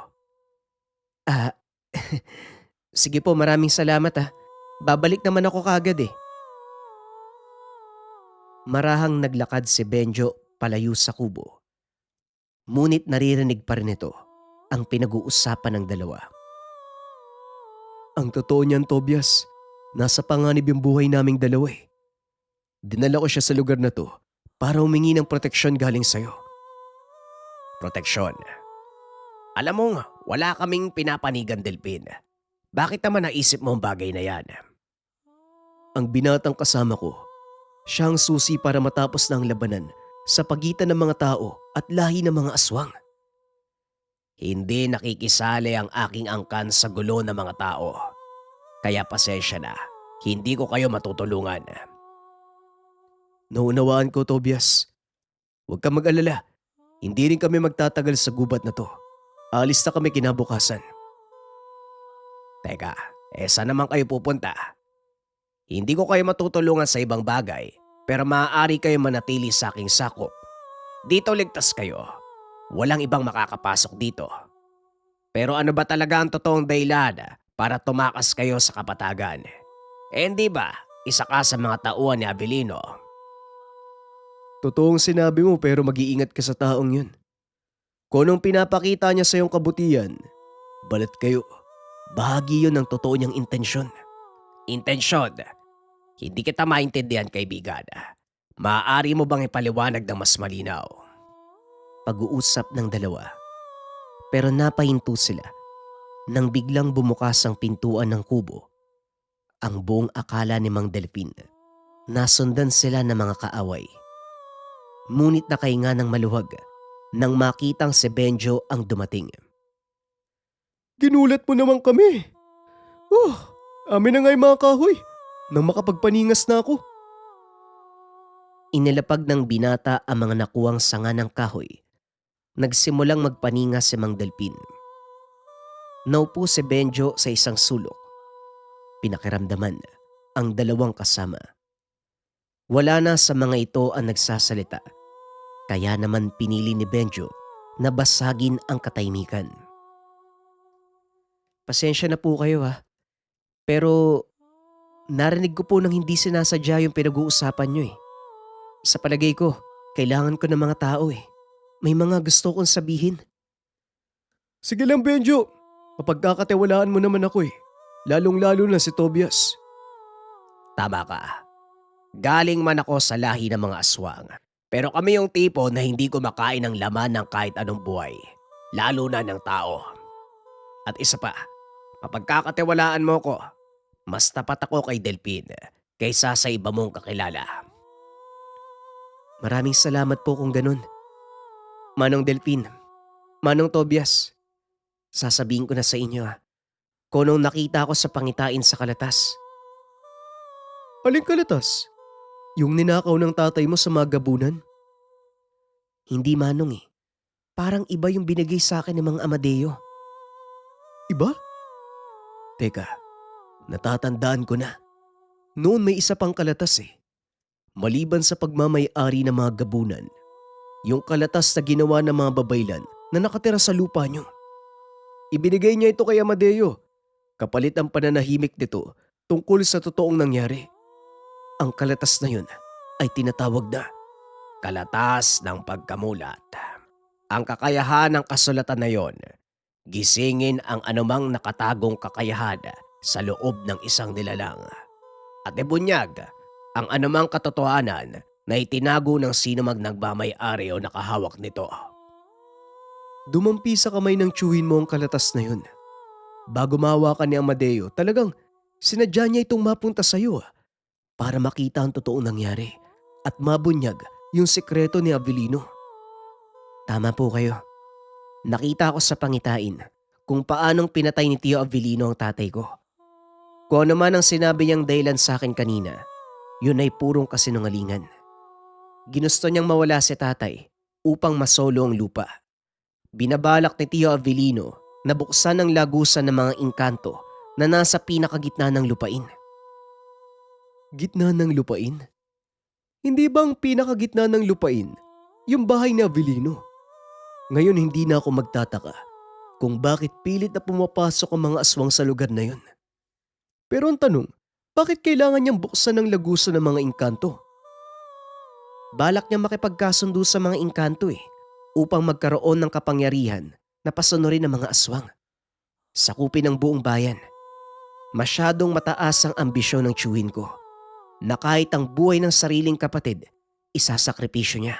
Sige po, maraming salamat ah. Babalik naman ako kagad eh. Marahang naglakad si Benjo palayo sa kubo. Ngunit naririnig pa rin ito ang pinag-uusapan ng dalawa. Ang totoo niyan, Tobias, nasa panganib yung buhay naming dalawa eh. Dinala ko siya sa lugar na to para humingi ng proteksyon galing sa'yo. Proteksyon. Alam mo, wala kaming pinapanigan, Delphin. Bakit naman naisip mo ang bagay na yan? Ang binatang kasama ko, siya ang susi para matapos na ang labanan sa pagitan ng mga tao at lahi ng mga aswang. Hindi nakikisali ang aking angkan sa gulo ng mga tao. Kaya pasensya na, hindi ko kayo matutulungan. Naunawaan ko, Tobias. Huwag kang mag-alala. Hindi rin kami magtatagal sa gubat na to. Alis na kami kinabukasan. Teka, saan naman kayo pupunta? Hindi ko kayo matutulungan sa ibang bagay, pero maaari kayo manatili sa aking sakop. Dito ligtas kayo. Walang ibang makakapasok dito. Pero ano ba talaga ang totoong dahilan para tumakas kayo sa kapatagan? Hindi ba, isa ka sa mga tauhan ni Avelino? Totoong sinabi mo pero mag-iingat ka sa taong yun. Kung anong pinapakita niya sa iyong kabutihan, balat kayo. Bahagi yun ng totoo niyang intensyon. Intensyon? Hindi kita maintindihan, kaibigan. Maaari mo bang ipaliwanag ng mas malinaw? Pag-uusap ng dalawa. Pero napahinto sila nang biglang bumukas ang pintuan ng kubo. Ang buong akala ni Mang Delfin. Nasundan sila ng mga kaaway. Ngunit nakahinga ng maluwag nang makitang si Benjo ang dumating. Ginulat mo naman kami. Amin na nga yung mga kahoy. Nang makapagpaningas na ako. Inilapag ng binata ang mga nakuwang sanga ng kahoy. Nagsimulang magpaninga si Mang Delfin. Naupo si Benjo sa isang sulok. Pinakiramdaman ang dalawang kasama. Wala na sa mga ito ang nagsasalita. Kaya naman pinili ni Benjo na basagin ang katahimikan. Pasensya na po kayo ha. Pero narinig ko po nang hindi sinasadya yung pinag-uusapan nyo eh. Sa palagay ko, kailangan ko ng mga tao eh. May mga gusto kong sabihin. Sige lang Benjo, mapagkakatiwalaan mo naman ako eh. Lalong-lalo na si Tobias. Tama ka. Galing man ako sa lahi ng mga aswang. Pero kami yung tipo na hindi kumakain ng laman ng kahit anong buhay. Lalo na ng tao. At isa pa, mapagkakatiwalaan mo ko, mas tapat ako kay Delphin kaysa sa iba mong kakilala. Maraming salamat po kung ganun. Manong Delphin, Manong Tobias, sasabihin ko na sa inyo kung nung nakita ko sa pangitain sa kalatas. Aling kalatas? Yung ninakaw ng tatay mo sa mga gabunan? Hindi Manong eh. Parang iba yung binigay sa akin ng mga Amadeo. Iba? Teka, natatandaan ko na. Noon may isa pang kalatas eh. Maliban sa pagmamay-ari ng mga gabunan, yung kalatas na ginawa ng mga babaylan na nakatira sa lupa nyo. Ibinigay niya ito kay Amadeo. Kapalit ang pananahimik nito tungkol sa totoong nangyari. Ang kalatas na yun ay tinatawag na Kalatas ng pagkamulat. Ang kakayahan ng kasulatan na yon, gisingin ang anumang nakatagong kakayahan sa loob ng isang nilalang. At ibunyag ang anumang katotohanan na itinago ng sino mang nagmamay-ari o nakahawak nito. Dumampi sa kamay ng tiyuhin mo ang kalatas na yun. Bago mahawakan ni Amadeo, talagang sinadya niya itong mapunta sa'yo para makita ang totoong nangyari at mabunyag yung sekreto ni Avelino. Tama po kayo. Nakita ko sa pangitain kung paanong pinatay ni Tio Avelino ang tatay ko. Kung ano man ang sinabi niyang dahilan sa akin kanina, yun ay purong kasinungalingan. Ginusto niyang mawala si tatay upang masolo ang lupa. Binabalak ni Tio Avelino na buksan ang lagusan ng mga engkanto na nasa pinakagitna ng lupain. Gitna ng lupain? Hindi ba ang pinakagitna ng lupain yung bahay ni Avelino? Ngayon hindi na ako magtataka kung bakit pilit na pumapasok ang mga aswang sa lugar na yun. Pero ang tanong, bakit kailangan niyang buksan ang lagusan ng mga engkanto? Balak niya makipagkasundo sa mga engkanto upang magkaroon ng kapangyarihan na pasunurin ng mga aswang. Sakupin ang buong bayan. Masyadong mataas ang ambisyon ng tiyuhin ko na kahit ang buhay ng sariling kapatid, isasakripisyo niya.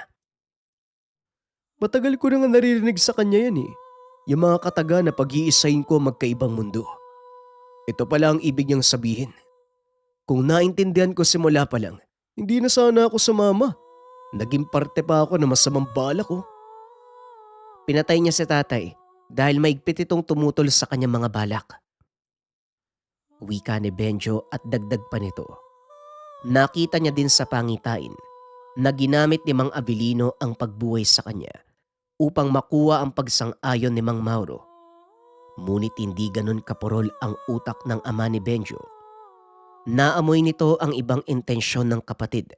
Matagal ko na nga naririnig sa kanya yan eh. Yung mga kataga na pag-iisahin ko magkaibang mundo. Ito pala ang ibig niyang sabihin. Kung naintindihan ko simula pa lang, hindi na sana ako sumama. Naging parte pa ako ng masamang balak ko. Pinatay niya si tatay dahil maigpit itong tumutol sa kanyang mga balak. Wika ni Benjo at dagdag pa nito. Nakita niya din sa pangitain na ginamit ni Mang Avelino ang pagbuhay sa kanya upang makuha ang pagsang-ayon ni Mang Mauro. Ngunit hindi ganun kapurol ang utak ng ama ni Benjo. Naamoy nito ang ibang intensyon ng kapatid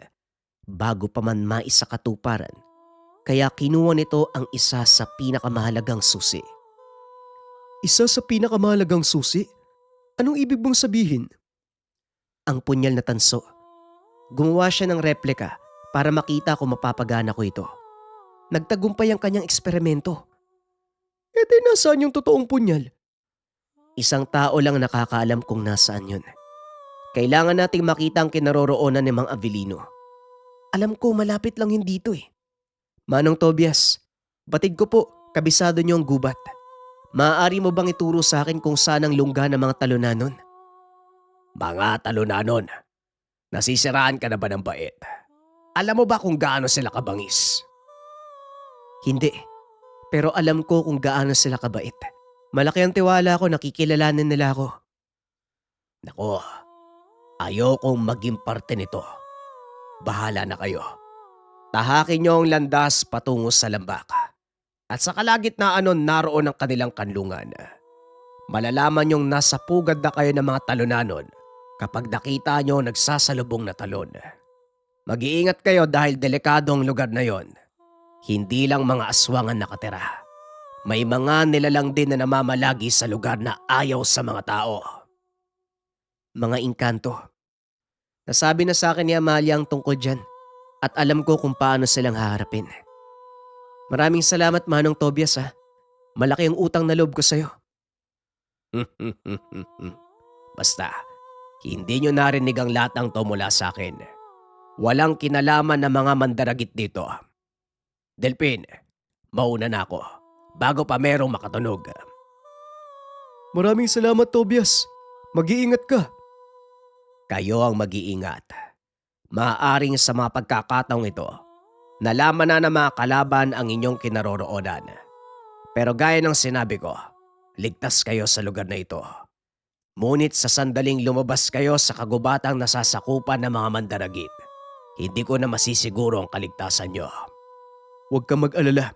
bago pa man maisakatuparan, kaya kinuha nito ang isa sa pinakamahalagang susi. Isa sa pinakamahalagang susi? Anong ibig mong sabihin? Ang punyal na tanso. Gumawa siya ng replika para makita kung mapapagana ko ito. Nagtagumpay ang kanyang eksperimento. E di nasaan yung totoong punyal? Isang tao lang nakakaalam kung nasaan yun. Kailangan nating makita ang kinaroroonan ni Mang Avelino. Alam ko malapit lang yun dito Manong Tobias, batid ko po, kabisado niyo ang gubat. Maaari mo bang ituro sa akin kung saan ang lungga ng mga talunanon? Mga talunanon, nasisiraan ka na ba ng bait? Alam mo ba kung gaano sila kabangis? Hindi, pero alam ko kung gaano sila kabait. Malaki ang tiwala ko, nakikilalanin nila ako. Nako, ayokong maging parte nito. Bahala na kayo. Tahakin niyo ang landas patungo sa lambak. At sa kalagitnaan nun naroon ang kanilang kanlungan. Malalaman niyong nasa pugad na kayo ng mga talunanon kapag nakita niyo nagsasalubong na talon. Mag-iingat kayo dahil delikado ang lugar na yon. Hindi lang mga aswang ang nakatira. May mga nilalang din na namamalagi sa lugar na ayaw sa mga tao. Mga engkanto. Nasabi na sa akin ni Amalia ang tungkol dyan at alam ko kung paano silang haharapin. Maraming salamat Manong Tobias ha. Malaki ang utang na loob ko sa'yo. Basta, hindi nyo narinig ang lahat ng to mula sa akin. Walang kinalaman ng mga mandaragit dito. Delphin, mauna na ako bago pa merong makatunog. Maraming salamat Tobias. Mag-iingat ka. Kayo ang mag-iingat. Maaaring sa mga pagkakataong ito, nalaman na ng mga kalaban ang inyong kinaroroonan. Pero gaya ng sinabi ko, ligtas kayo sa lugar na ito. Ngunit sa sandaling lumabas kayo sa kagubatang nasasakupan ng mga mandaragit, hindi ko na masisiguro ang kaligtasan nyo. Huwag kang mag-alala.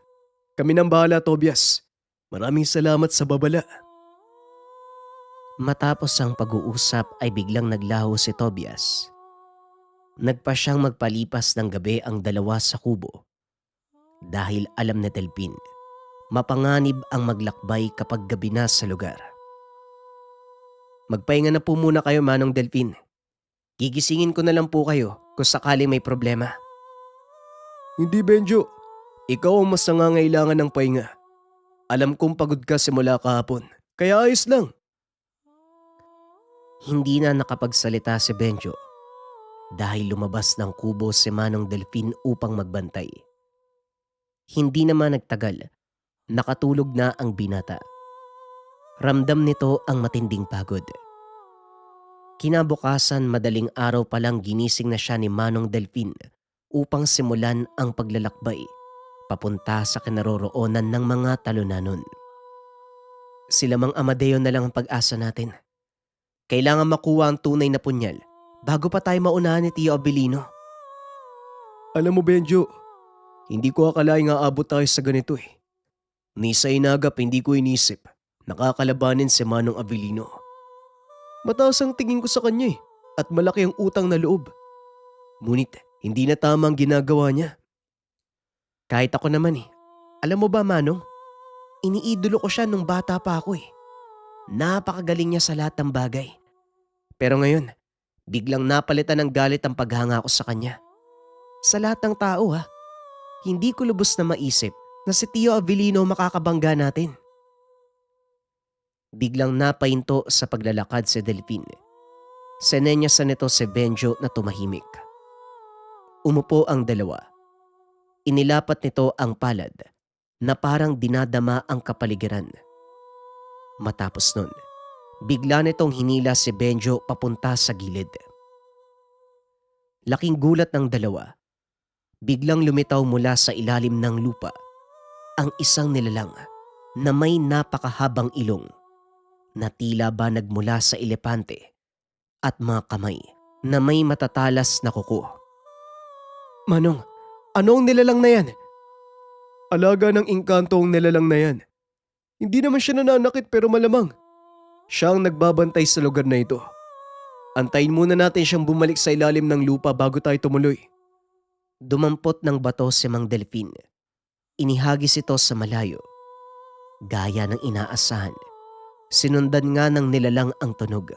Kami nang bahala Tobias. Maraming salamat sa babala. Matapos ang pag-uusap ay biglang naglaho si Tobias. Nagpa siyang magpalipas ng gabi ang dalawa sa kubo. Dahil alam ni Delphin, mapanganib ang maglakbay kapag gabi na sa lugar. Magpahinga na po muna kayo Manong Delphin. Gigisingin ko na lang po kayo kung sakali may problema. Hindi Benjo. Ikaw ang mas nangangailangan ng pahinga. Alam kong pagod ka simula kahapon. Kaya ayos lang. Hindi na nakapagsalita si Benjo dahil lumabas ng kubo si Manong Delphin upang magbantay. Hindi naman nagtagal, nakatulog na ang binata. Ramdam nito ang matinding pagod. Kinabukasan madaling araw pa lang ginising na siya ni Manong Delphin upang simulan ang paglalakbay papunta sa kinaroroonan ng mga talunanon. Sila Mang Amadeo na lang ang pag-asa natin. Kailangan makuha ang tunay na punyal bago pa tayo maunahan ni Tio Abilino. Alam mo Benjo, hindi ko akalaing aabot tayo sa ganito eh. Ni sa inagap hindi ko inisip nakakalabanin si Manong Abilino. Mataas ang tingin ko sa kanya eh at malaki ang utang na loob. Ngunit hindi na tama ang ginagawa niya. Kahit ako naman eh. Alam mo ba Manong, iniidolo ko siya nung bata pa ako eh. Napakagaling niya sa lahat ng bagay. Pero ngayon, biglang napalitan ng galit ang paghanga ko sa kanya. Sa lahat ng tao ha, hindi ko lubos na maisip na si Tio Abilino makakabangga natin. Biglang napahinto sa paglalakad si Delphin. Senenyasan nito si Benjo na tumahimik. Umupo ang dalawa. Inilapat nito ang palad na parang dinadama ang kapaligiran. Matapos nun, bigla nitong hinila si Benjo papunta sa gilid. Laking gulat ng dalawa. Biglang lumitaw mula sa ilalim ng lupa ang isang nilalang na may napakahabang ilong na tila ba nagmula sa elepante at mga kamay na may matatalas na kuko. Manong, ano ang nilalang na yan? Alaga ng engkanto ang nilalang na yan. Hindi naman siya nananakit pero malamang. Siya ang nagbabantay sa lugar na ito. Antayin muna natin siyang bumalik sa ilalim ng lupa bago tayo tumuloy. Dumampot ng bato si Mang Delphin. Inihagis ito sa malayo. Gaya ng inaasahan, sinundan nga ng nilalang ang tunog.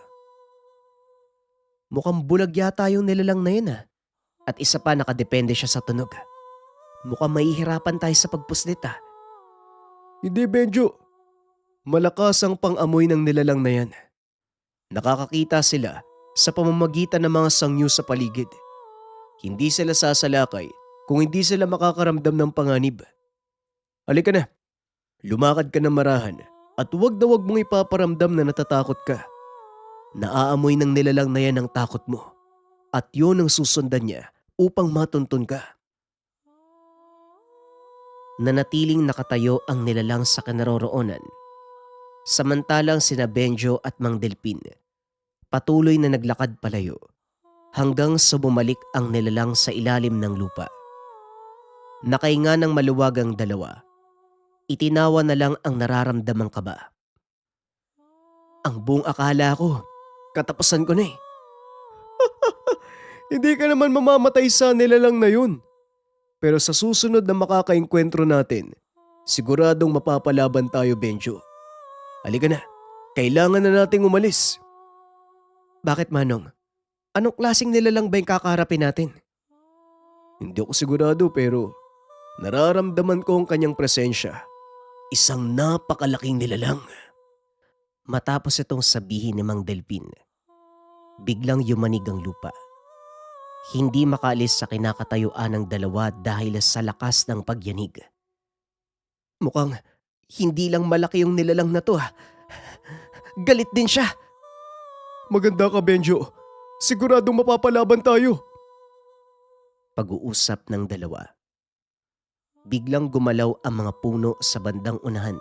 Mukhang bulag yata yung nilalang na yun ah. At isa pa nakadepende siya sa tunog. Mukhang mahihirapan tayo sa pagpuslit ah. Hindi Benjo. Malakas ang pang-amoy ng nilalang na yan. Nakakakita sila sa pamamagitan ng mga sangyo sa paligid. Hindi sila sasalakay kung hindi sila makakaramdam ng panganib. Halika na, lumakad ka ng marahan at huwag na huwag mong ipaparamdam na natatakot ka. Naaamoy ng nilalang na yan ang takot mo at yun ang susundan niya upang matuntun ka. Nanatiling nakatayo ang nilalang sa kinaroroonan. Samantalang sina Benjo at Mang Delphin patuloy na naglakad palayo hanggang sa bumalik ang nilalang sa ilalim ng lupa. Nakahinga ng maluwag ang dalawa. Itinawa na lang ang nararamdamang kaba. Ang buong akala ko, katapusan ko na eh. Hindi ka naman mamamatay sa nilalang na yun. Pero sa susunod na makakaengkwentro natin, Siguradong mapapalaban tayo, Benjo. Halika na, kailangan na nating umalis. Bakit, Manong? Anong klaseng nilalang ba yung kakaharapin natin? Hindi ako sigurado pero nararamdaman ko ang kanyang presensya. Isang napakalaking nilalang. Matapos itong sabihin ni Mang Delpin, biglang yumanig ang lupa. Hindi makaalis sa kinakatayuan ng dalawa dahil sa lakas ng pagyanig. Mukhang hindi lang malaki yung nilalang na to. Galit din siya. Maganda ka, Benjo. Siguradong mapapalaban tayo. Pag-uusap ng dalawa. Biglang gumalaw ang mga puno sa bandang unahan.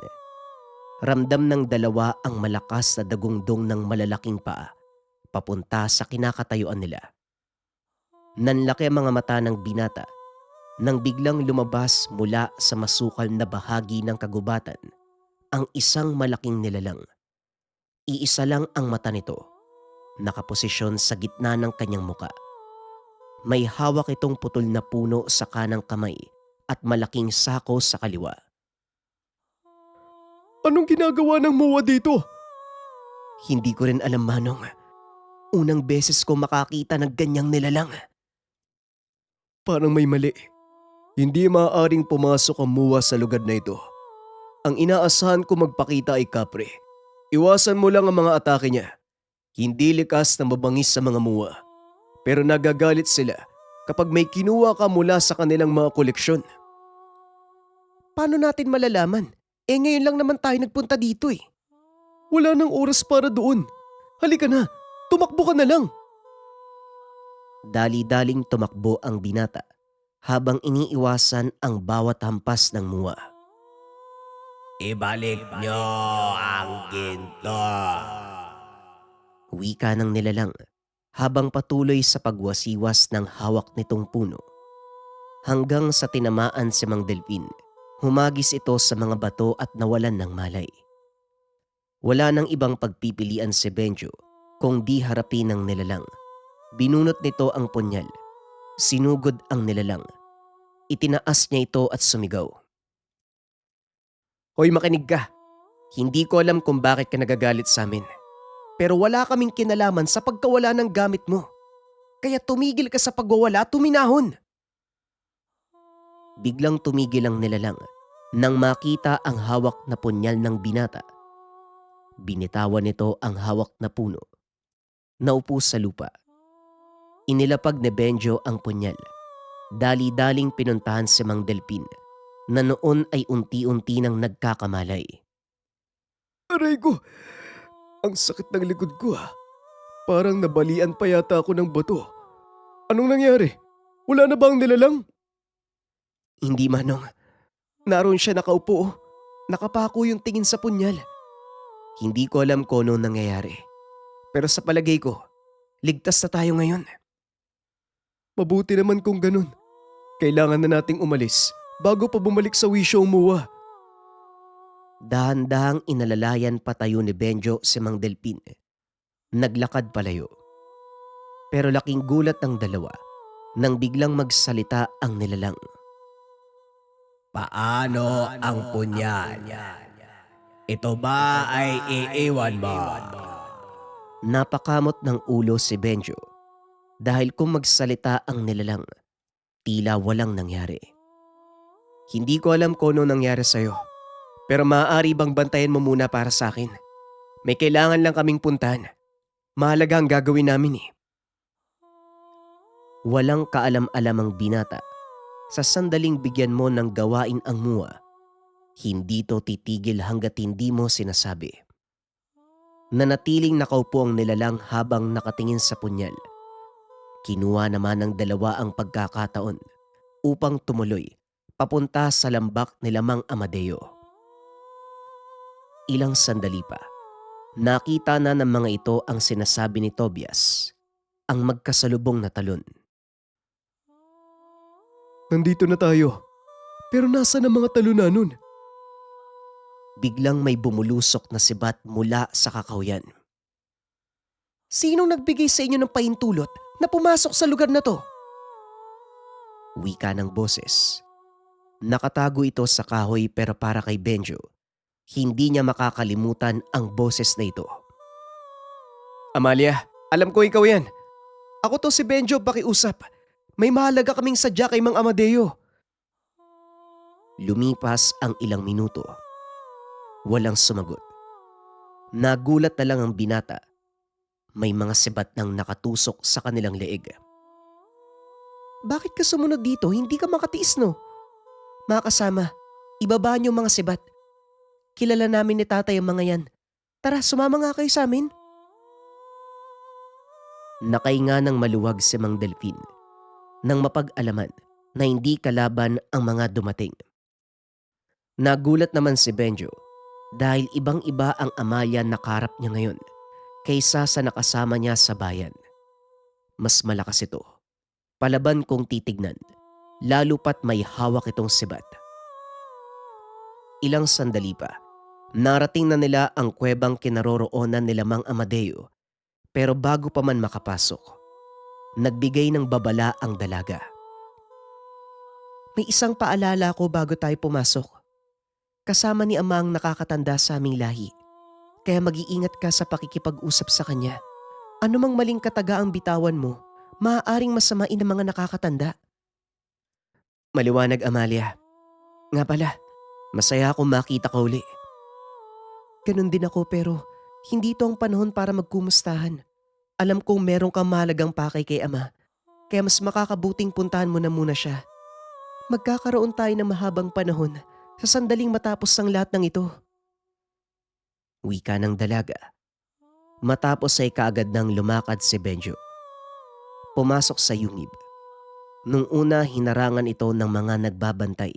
Ramdam ng dalawa ang malakas na dagungdong ng malalaking paa papunta sa kinakatayuan nila. Nanlaki ang mga mata ng binata nang biglang lumabas mula sa masukal na bahagi ng kagubatan ang isang malaking nilalang. Iisa lang ang mata nito, nakaposisyon sa gitna ng kanyang muka. May hawak itong putol na puno sa kanang kamay at malaking sako sa kaliwa. Anong ginagawa ng MOA dito? Hindi ko rin alam, Manong. Unang beses ko makakita ng ganyang nilalang. Parang may mali. Hindi maaaring pumasok ang MOA sa lugar na ito. Ang inaasahan ko magpakita ay kapre. Iwasan mo lang ang mga atake niya. Hindi likas na mabangis sa mga MOA. Pero nagagalit sila kapag may kinuha ka mula sa kanilang mga koleksyon. Paano natin malalaman? Ngayon lang naman tayo nagpunta dito eh. Wala nang oras para doon. Halika na, tumakbo ka na lang. Dali-daling tumakbo ang binata habang iniiwasan ang bawat hampas ng MOA. Ibalik nyo ang ginto. Wika ng nilalang habang patuloy sa pagwasiwas ng hawak nitong puno. Hanggang sa tinamaan si Mang Delpin, humagis ito sa mga bato at nawalan ng malay. Wala nang ibang pagpipilian si Benjo kung di harapin ng nilalang. Binunot nito ang punyal. Sinugod ang nilalang. Itinaas niya ito at sumigaw. Hoy, makinig ka. Hindi ko alam kung bakit ka nagagalit sa amin. Pero wala kaming kinalaman sa pagkawala ng gamit mo. Kaya tumigil ka sa pagwawala, tuminahon. Biglang tumigil ang nilalang nang makita ang hawak na punyal ng binata. Binitawan nito ang hawak na puno. Naupo sa lupa. Inilapag ni Benjo ang punyal. Dali-daling pinuntahan si Mang Delpin na noon ay unti-unti nang nagkakamalay. Aray ko, ang sakit ng likod ko ha. Parang nabalian pa yata ako ng bato. Anong nangyari? Wala na ba ang nilalang? Hindi, Manong. Naroon siya nakaupo. Nakapako yung tingin sa punyal. Hindi ko alam kung ano nangyayari. Pero sa palagay ko, ligtas na tayo ngayon. Mabuti naman kung ganun. Kailangan na nating umalis bago pa bumalik sa wisyo ang MOA. Dahan-dahang inalalayan patayo ni Benjo si Mang Delpin. Naglakad palayo. Pero laking gulat ng dalawa nang biglang magsalita ang nilalang. Paano ang punyal? Ito ba ay iiwan mo? Napakamot ng ulo si Benjo dahil kung magsalita ang nilalang, tila walang nangyari. Hindi ko alam kung ano nangyari sa'yo. Pero maaari bang bantayan mo muna para sa akin? May kailangan lang kaming puntahan. Mahalaga ang gagawin namin eh. Walang kaalam-alam ang binata. Sa sandaling bigyan mo ng gawain ang MOA, hindi to titigil hanggat hindi mo sinasabi. Nanatiling nakaupo ang nilalang habang nakatingin sa punyal. Kinuha naman ng dalawa ang pagkakataon upang tumuloy papunta sa lambak ni Mang Amadeo. Ilang sandali pa, nakita na ng mga ito ang sinasabi ni Tobias, ang magkasalubong na talon. Nandito na tayo. Pero nasa na mga taluna nun? Biglang may bumulusok na sibat mula sa kakawyan. Sinong nagbigay sa inyo ng pahintulot na pumasok sa lugar na to? Wika ng boses. Nakatago ito sa kahoy pero para kay Benjo, hindi niya makakalimutan ang boses na ito. Amalia, alam ko ikaw yan. Ako to si Benjo, pakiusap. May mahalaga kaming sadya kay Mang Amadeo. Lumipas ang ilang minuto. Walang sumagot. Nagulat na lang ang binata. May mga sibat nang nakatusok sa kanilang leeg. Bakit ka sumunod dito? Hindi ka makatiis, no? Mga kasama, ibaba niyo mga sibat. Kilala namin ni tatay ang mga yan. Tara, sumama nga kayo sa amin. Nakainga ng maluwag si Mang Delfin nang mapag-alaman na hindi kalaban ang mga dumating. Nagulat naman si Benjo dahil ibang-iba ang Amalia na karap niya ngayon kaysa sa nakasama niya sa bayan. Mas malakas ito. Palaban kong titignan, lalo pat may hawak itong sibat. Ilang sandali pa, narating na nila ang kuwebang kinaroroonan nila Mang Amadeo, pero bago pa man makapasok, nagbigay ng babala ang dalaga. May isang paalala ko bago tayo pumasok. Kasama ni Ama ang nakakatanda sa aming lahi, kaya mag-iingat ka sa pakikipag-usap sa kanya. Ano mang maling kataga ang bitawan mo, maaaring masamain ang mga nakakatanda. Maliwanag, Amalia. Nga pala, masaya akong makita ka uli. Ganun din ako pero hindi ito ang panahon para magkumustahan. Alam kong meron kang mahalagang pakay kay Ama, kaya mas makakabuting puntahan mo na muna siya. Magkakaroon tayo ng mahabang panahon sa sandaling matapos ang lahat ng ito. Wika ng dalaga. Matapos ay kaagad nang lumakad si Benjo. Pumasok sa yungib. Nung una hinarangan ito ng mga nagbabantay.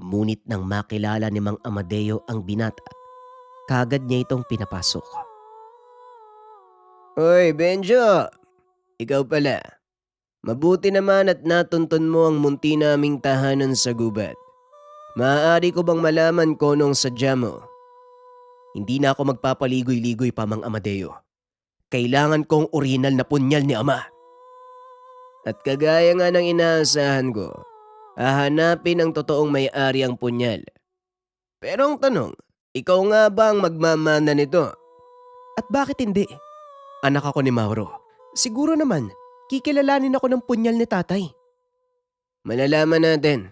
Ngunit nang makilala ni Mang Amadeo ang binata, kaagad niya itong pinapasok. Hoy, Benjo! Ikaw pala. Mabuti naman at natuntun mo ang munti naming tahanan sa gubat. Maaari ko bang malaman ko nung sadya mo? Hindi na ako magpapaligoy-ligoy pa, Mang Amadeo. Kailangan kong orihinal na punyal ni Ama. At kagaya nga ng inaasahan ko, hahanapin ang totoong may-ari ang punyal. Pero ang tanong, ikaw nga ba ang magmamana nito? At bakit hindi? Anak ako ni Mauro. Siguro naman, kikilalanin ako ng punyal ni tatay. Malalaman natin.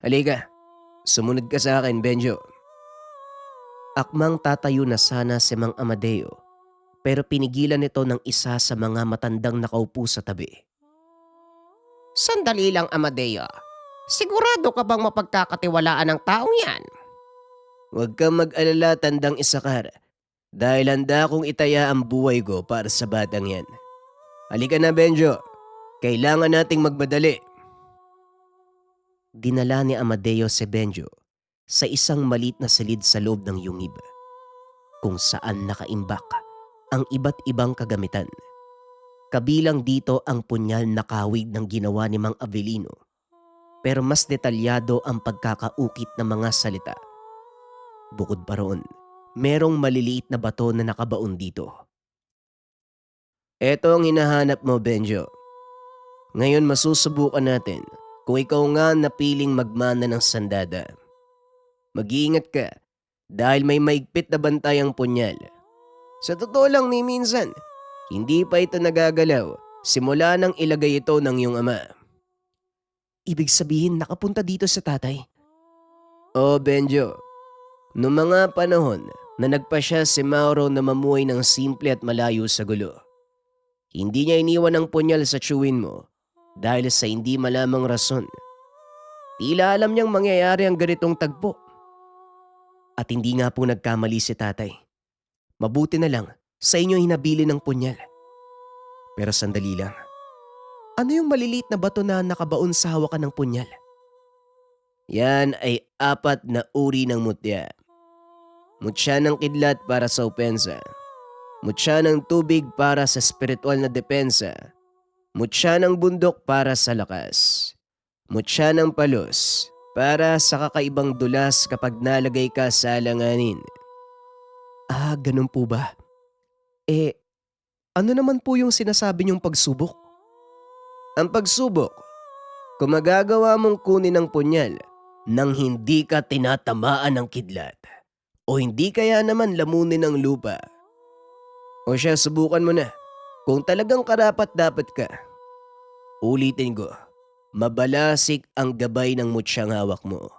Halika, sumunod ka sa akin, Benjo. Akmang tatayo na sana si Mang Amadeo, pero pinigilan ito ng isa sa mga matandang nakaupo sa tabi. Sandali lang, Amadeo. Sigurado ka bang mapagkakatiwalaan ng taong yan? Huwag kang mag-alala, tandang Isakar, dahil handa kong itaya ang buhay ko para sa batang yan. Halika na, Benjo. Kailangan nating magmadali. Dinala ni Amadeo si Benjo sa isang maliit na silid sa loob ng yungib, kung saan nakaimbak ang iba't ibang kagamitan. Kabilang dito ang punyal na kawig ng ginawa ni Mang Avelino, pero mas detalyado ang pagkakaukit ng mga salita. Bukod pa roon, merong maliliit na bato na nakabaon dito. Eto ang hinahanap mo, Benjo. Ngayon masusubukan natin kung ikaw nga napiling magmana ng sandada. Mag-iingat ka dahil may maigpit na bantay ang punyal. Sa totoo lang ni minsan, hindi pa ito nagagalaw simula nang ilagay ito ng iyong ama. Ibig sabihin nakapunta dito sa tatay. O Benjo, noong mga panahon na nagpasya si Mauro na mamuhay ng simple at malayo sa gulo, hindi niya iniwan ang punyal sa tiyuhin mo dahil sa hindi malamang rason. Tila alam niyang mangyayari ang ganitong tagpo. At hindi nga po nagkamali si tatay. Mabuti na lang sa inyo hinabili ng punyal. Pero sandali lang. Ano yung maliliit na bato na nakabaon sa hawakan ng punyal? Yan ay 4 na uri ng mutya. Mutya ng kidlat para sa opensa. Mutya ng tubig para sa spiritual na depensa. Mutya ng bundok para sa lakas. Mutya ng palos para sa kakaibang dulas kapag nalagay ka sa alanganin. Ah, ganun po ba? Ano naman po yung sinasabi niyong pagsubok? Ang pagsubok, kung magagawa mong kunin ang punyal nang hindi ka tinatamaan ng kidlat o hindi kaya naman lamunin ng lupa. O siya, subukan mo na kung talagang karapat-dapat ka. Ulitin ko, mabalasik ang gabay ng mutsyang hawak mo.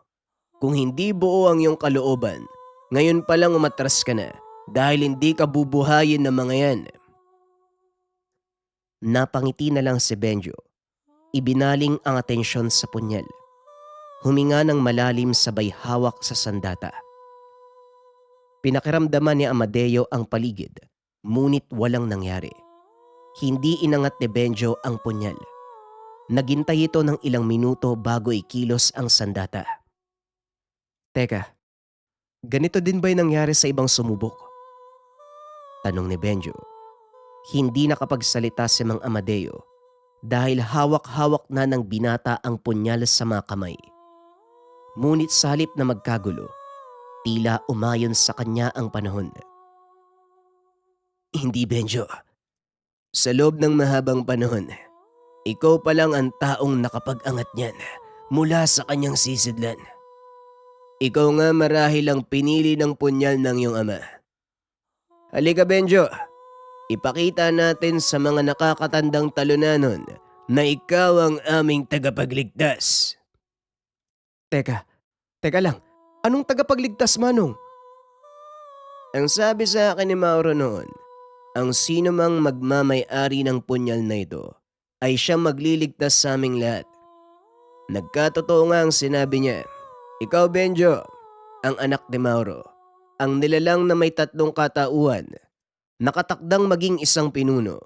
Kung hindi buo ang iyong kalooban, ngayon pa lang umatras ka na dahil hindi ka bubuhayin ng mga yan. Napangiti na lang si Benjo. Ibinaling ang atensyon sa punyal. Huminga ng malalim sabay hawak sa sandata. Pinakiramdaman ni Amadeo ang paligid, ngunit walang nangyari. Hindi inangat ni Benjo ang punyal. Naghintay ito ng ilang minuto bago ikilos ang sandata. Teka, ganito din ba yung nangyari sa ibang sumubok? Tanong ni Benjo. Hindi nakapagsalita si Mang Amadeo dahil hawak-hawak na ng binata ang punyal sa mga kamay. Ngunit sa halip na magkagulo, tila umayon sa kanya ang panahon. Hindi, Benjo. Sa loob ng mahabang panahon, ikaw pa lang ang taong nakapag-angat niyan mula sa kanyang sisidlan. Ikaw nga marahil ang pinili ng punyal ng iyong ama. Halika, Benjo. Ipakita natin sa mga nakakatandang talunanon na ikaw ang aming tagapagligtas. Teka lang, anong tagapagligtas, Manong? Ang sabi sa akin ni Mauro noon, ang sino mang magmamay-ari ng punyal na ito ay siyang magliligtas sa aming lahat. Nagkatotoo nga ang sinabi niya. Ikaw, Benjo, ang anak ni Mauro, ang nilalang na may 3 katauhan, nakatakdang maging isang pinuno.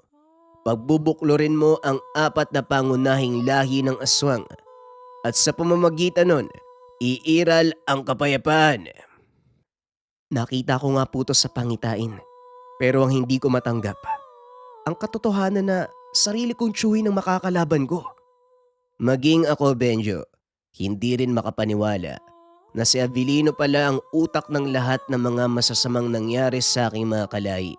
Pagbubuklurin mo ang 4 na pangunahing lahi ng aswang at sa pamamagitan nun, iiral ang kapayapaan. Nakita ko nga po to sa pangitain, pero ang hindi ko matanggap, ang katotohanan na sarili kong tiyuhin ang makakalaban ko. Maging ako, Benjo, hindi rin makapaniwala na si Avelino pala ang utak ng lahat ng mga masasamang nangyari sa aking mga kalahi.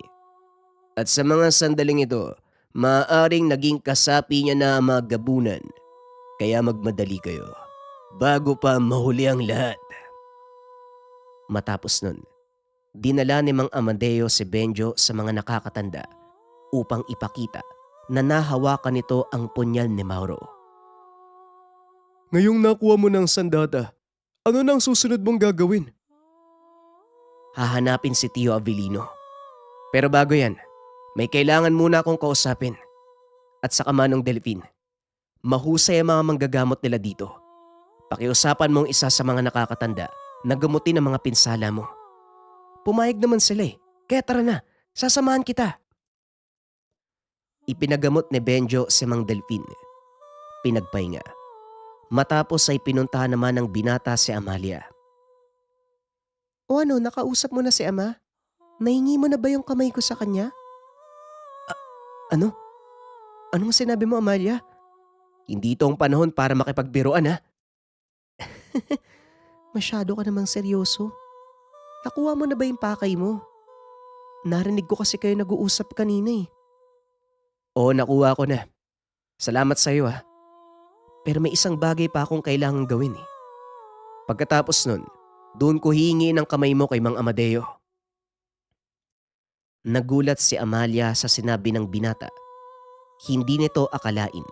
At sa mga sandaling ito, maaaring naging kasapi niya na ang mga gabunan. Kaya magmadali kayo bago pa mahuli ang lahat. Matapos nun, dinala ni Mang Amadeo si Benjo sa mga nakakatanda upang ipakita na nahawakan nito ang punyal ni Mauro. Ngayong nakuha mo ng sandata, ano nang susunod mong gagawin? Hahanapin si Tio Avelino. Pero bago yan, may kailangan muna akong kausapin. At saka Manong Delphine, mahusay ang mga manggagamot nila dito. Pakiusapan mong isa sa mga nakakatanda na gamutin ang mga pinsala mo. Pumayag naman sila kaya tara na, sasamahan kita. Ipinagamot ni Benjo si Mang Delphine. Pinagpahinga. Matapos ay pinuntahan naman ng binata si Amalia. O ano, nakausap mo na si Ama? Nahingi mo na ba yung kamay ko sa kanya? Ano? Anong sinabi mo, Amalia? Hindi ito ang panahon para makipagbiruan, ha? Masyado ka namang seryoso. Nakuha mo na ba yung pakay mo? Narinig ko kasi kayo nag-uusap kanina Oo, nakuha ko na. Salamat sa iyo, ha. Pero may isang bagay pa akong kailangang gawin Pagkatapos nun, doon ko hihingi ng kamay mo kay Mang Amadeo. Nagulat si Amalia sa sinabi ng binata. Hindi nito akalain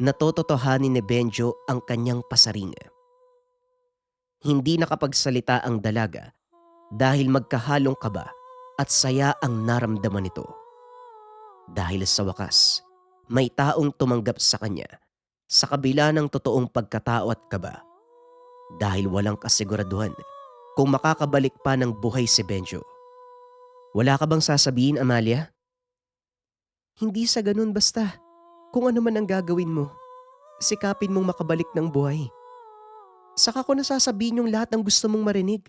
na tototohanin ni Benjo ang kanyang pasaring. Hindi nakapagsalita ang dalaga dahil magkahalong kaba at saya ang naramdaman nito. Dahil sa wakas, may taong tumanggap sa kanya sa kabila ng totoong pagkatao at kaba dahil walang kasiguraduhan kung makakabalik pa ng buhay si Benjo. Wala ka bang sasabihin, Amalia? Hindi sa ganun basta. Kung ano man ang gagawin mo, sikapin mong makabalik ng buhay. Saka ko nasasabihin yung lahat ng gusto mong marinig.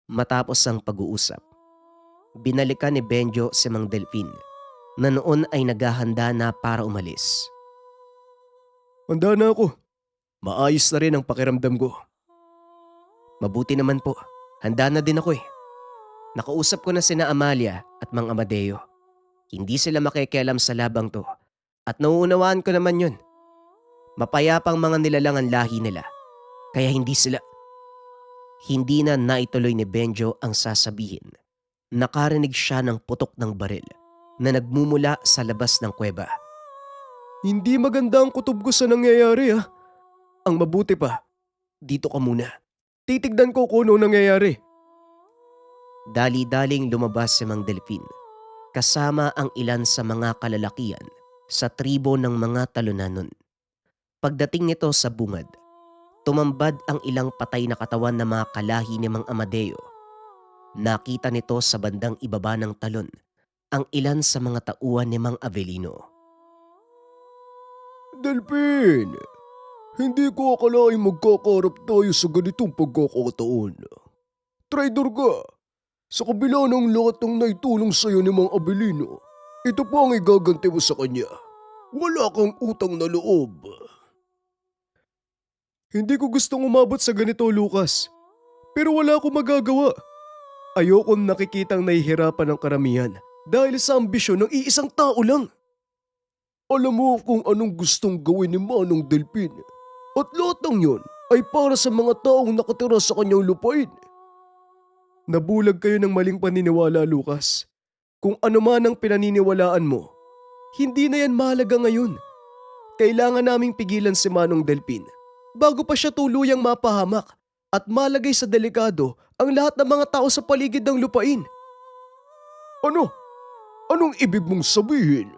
Matapos ang pag-uusap, binalikan ni Benjo si Mang Delphine na noon ay naghahanda na para umalis. Handa na ako. Maayos na rin ang pakiramdam ko. Mabuti naman po, handa na din ako Nakausap ko na sina Amalia at Mang Amadeo. Hindi sila makikialam sa labang to at nauunawaan ko naman yun. Mapayapang mga nilalang ang lahi nila. Kaya hindi na naituloy ni Benjo ang sasabihin. Nakarinig siya ng putok ng baril na nagmumula sa labas ng kuweba. Hindi maganda ang kutob ko sa nangyayari ha. Ang mabuti pa, dito ka muna. Titignan ko kung ano nangyayari. Dali-daling lumabas si Mang Delfin kasama ang ilan sa mga kalalakian sa tribo ng mga talunanon. Pagdating nito sa bungad, tumambad ang ilang patay na katawan ng mga kalahi ni Mang Amadeo. Nakita nito sa bandang ibaba ng talon ang ilan sa mga tauhan ni Mang Avelino. Delphin, hindi ko akalaing magkakaharap tayo sa ganitong pagkakataon. Traitor ka! Sa kabila ng lahat ng naitulong sa'yo ni Mang Avelino, ito pa ang igaganti mo sa kanya. Wala kang utang na loob. Hindi ko gustong umabot sa ganito, Lucas. Pero wala akong magagawa. Ayokong nakikitang nahihirapan ng karamihan dahil sa ambisyon ng iisang tao lang. Alam mo kung anong gustong gawin ni Manong Delphin. At lahat ng yon ay para sa mga taong nakatira sa kanyang lupain. Nabulag kayo ng maling paniniwala, Lucas. Kung ano man ang pinaniniwalaan mo, hindi na yan mahalaga ngayon. Kailangan naming pigilan si Manong Delphin bago pa siya tuluyang mapahamak at malagay sa delikado ang lahat ng mga tao sa paligid ng lupain. Ano? Anong ibig mong sabihin?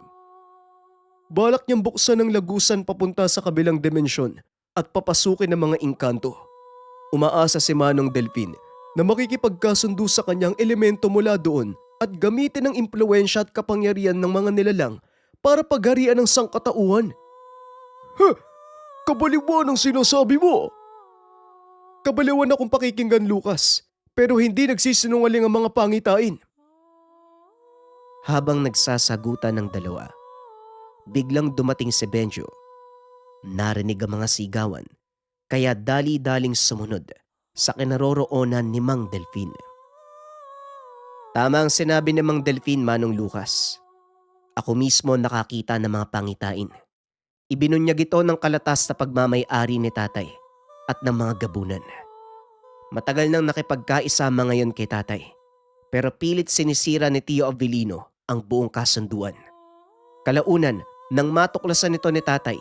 Balak niyang buksan ang lagusan papunta sa kabilang dimensyon at papasukin ng mga engkanto. Umaasa si Manong Delphin na makikipagkasundo sa kanyang elemento mula doon at gamitin ang impluensya at kapangyarihan ng mga nilalang para pagharian ng sangkatauhan. Kabaliwan ang sinasabi mo! Kabaliwan akong pakikinggan, Lucas, pero hindi nagsisinungaling ang mga pangitain. Habang nagsasagutan ng dalawa, biglang dumating si Benjo. Narinig ang mga sigawan, kaya dali-daling sumunod sa kinaroroonan ni Mang Delphin. Tama ang sinabi ni Mang Delphin, Manong Lucas. Ako mismo nakakita ng mga pangitain. Ibinunyag ito ng kalatas na pagmamay-ari ni tatay at ng mga gabunan. Matagal nang nakipagkaisama ngayon kay tatay, pero pilit sinisira ni Tio Avelino ang buong kasunduan. Kalaunan, nang matuklasan nito ni tatay,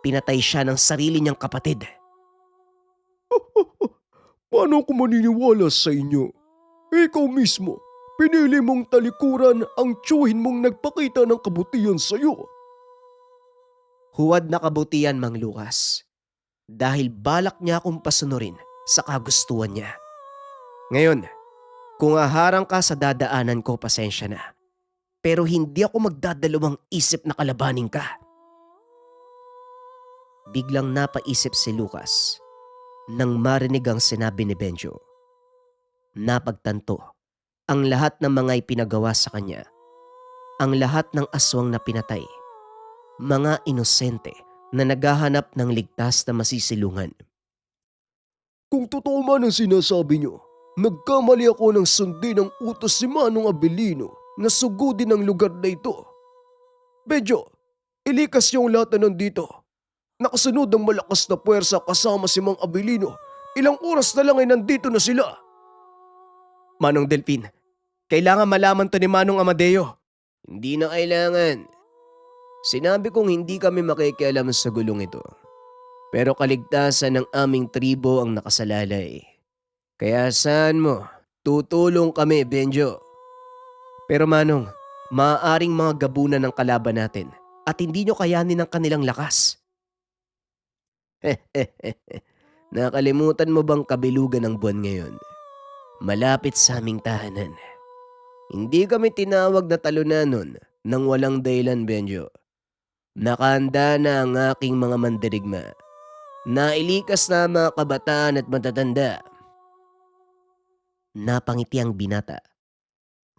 pinatay siya ng sarili niyang kapatid. Paano ako maniniwala sa inyo? Ikaw mismo, pinili mong talikuran ang tiyuhin mong nagpakita ng kabutihan sa iyo. Huwad na kabutihan, Mang Lucas. Dahil balak niya akong pasunurin sa kagustuhan niya. Ngayon, kung aharang ka sa dadaanan ko, pasensya na. Pero hindi ako magdadalawang isip na kalabanin ka. Biglang napaisip si Lucas nang marinig ang sinabi ni Benjo. Napagtanto ang lahat ng mga ipinagawa sa kanya. Ang lahat ng aswang na pinatay. Mga inosente na naghahanap ng ligtas na masisilungan. Kung totoo man ang sinasabi niyo, nagkamali ako ng sundin ng utos si Manong Avelino na sugudin ang lugar na ito. Benjo, ilikas yung lahat na nandito. Nakasunod ang malakas na puwersa kasama si Mang Avelino. Ilang oras na lang ay nandito na sila. Manong Delphin, kailangan malaman to ni Manong Amadeo. Hindi na kailangan. Sinabi kong hindi kami makikialam sa gulong ito. Pero kaligtasan ng aming tribo ang nakasalalay. Kaya saan mo? Tutulong kami, Benjo. Pero Manong, maaaring mga gabunan ng kalaban natin at hindi nyo kayanin ang kanilang lakas. Nakalimutan mo bang kabilugan ng buwan ngayon? Malapit sa aming tahanan. Hindi kami tinawag na talunanon nang walang dahilan, Benjo. Nakahanda na ang aking mga mandirigma. Nailikas na ang mga kabataan at matatanda. Napangiti ang binata.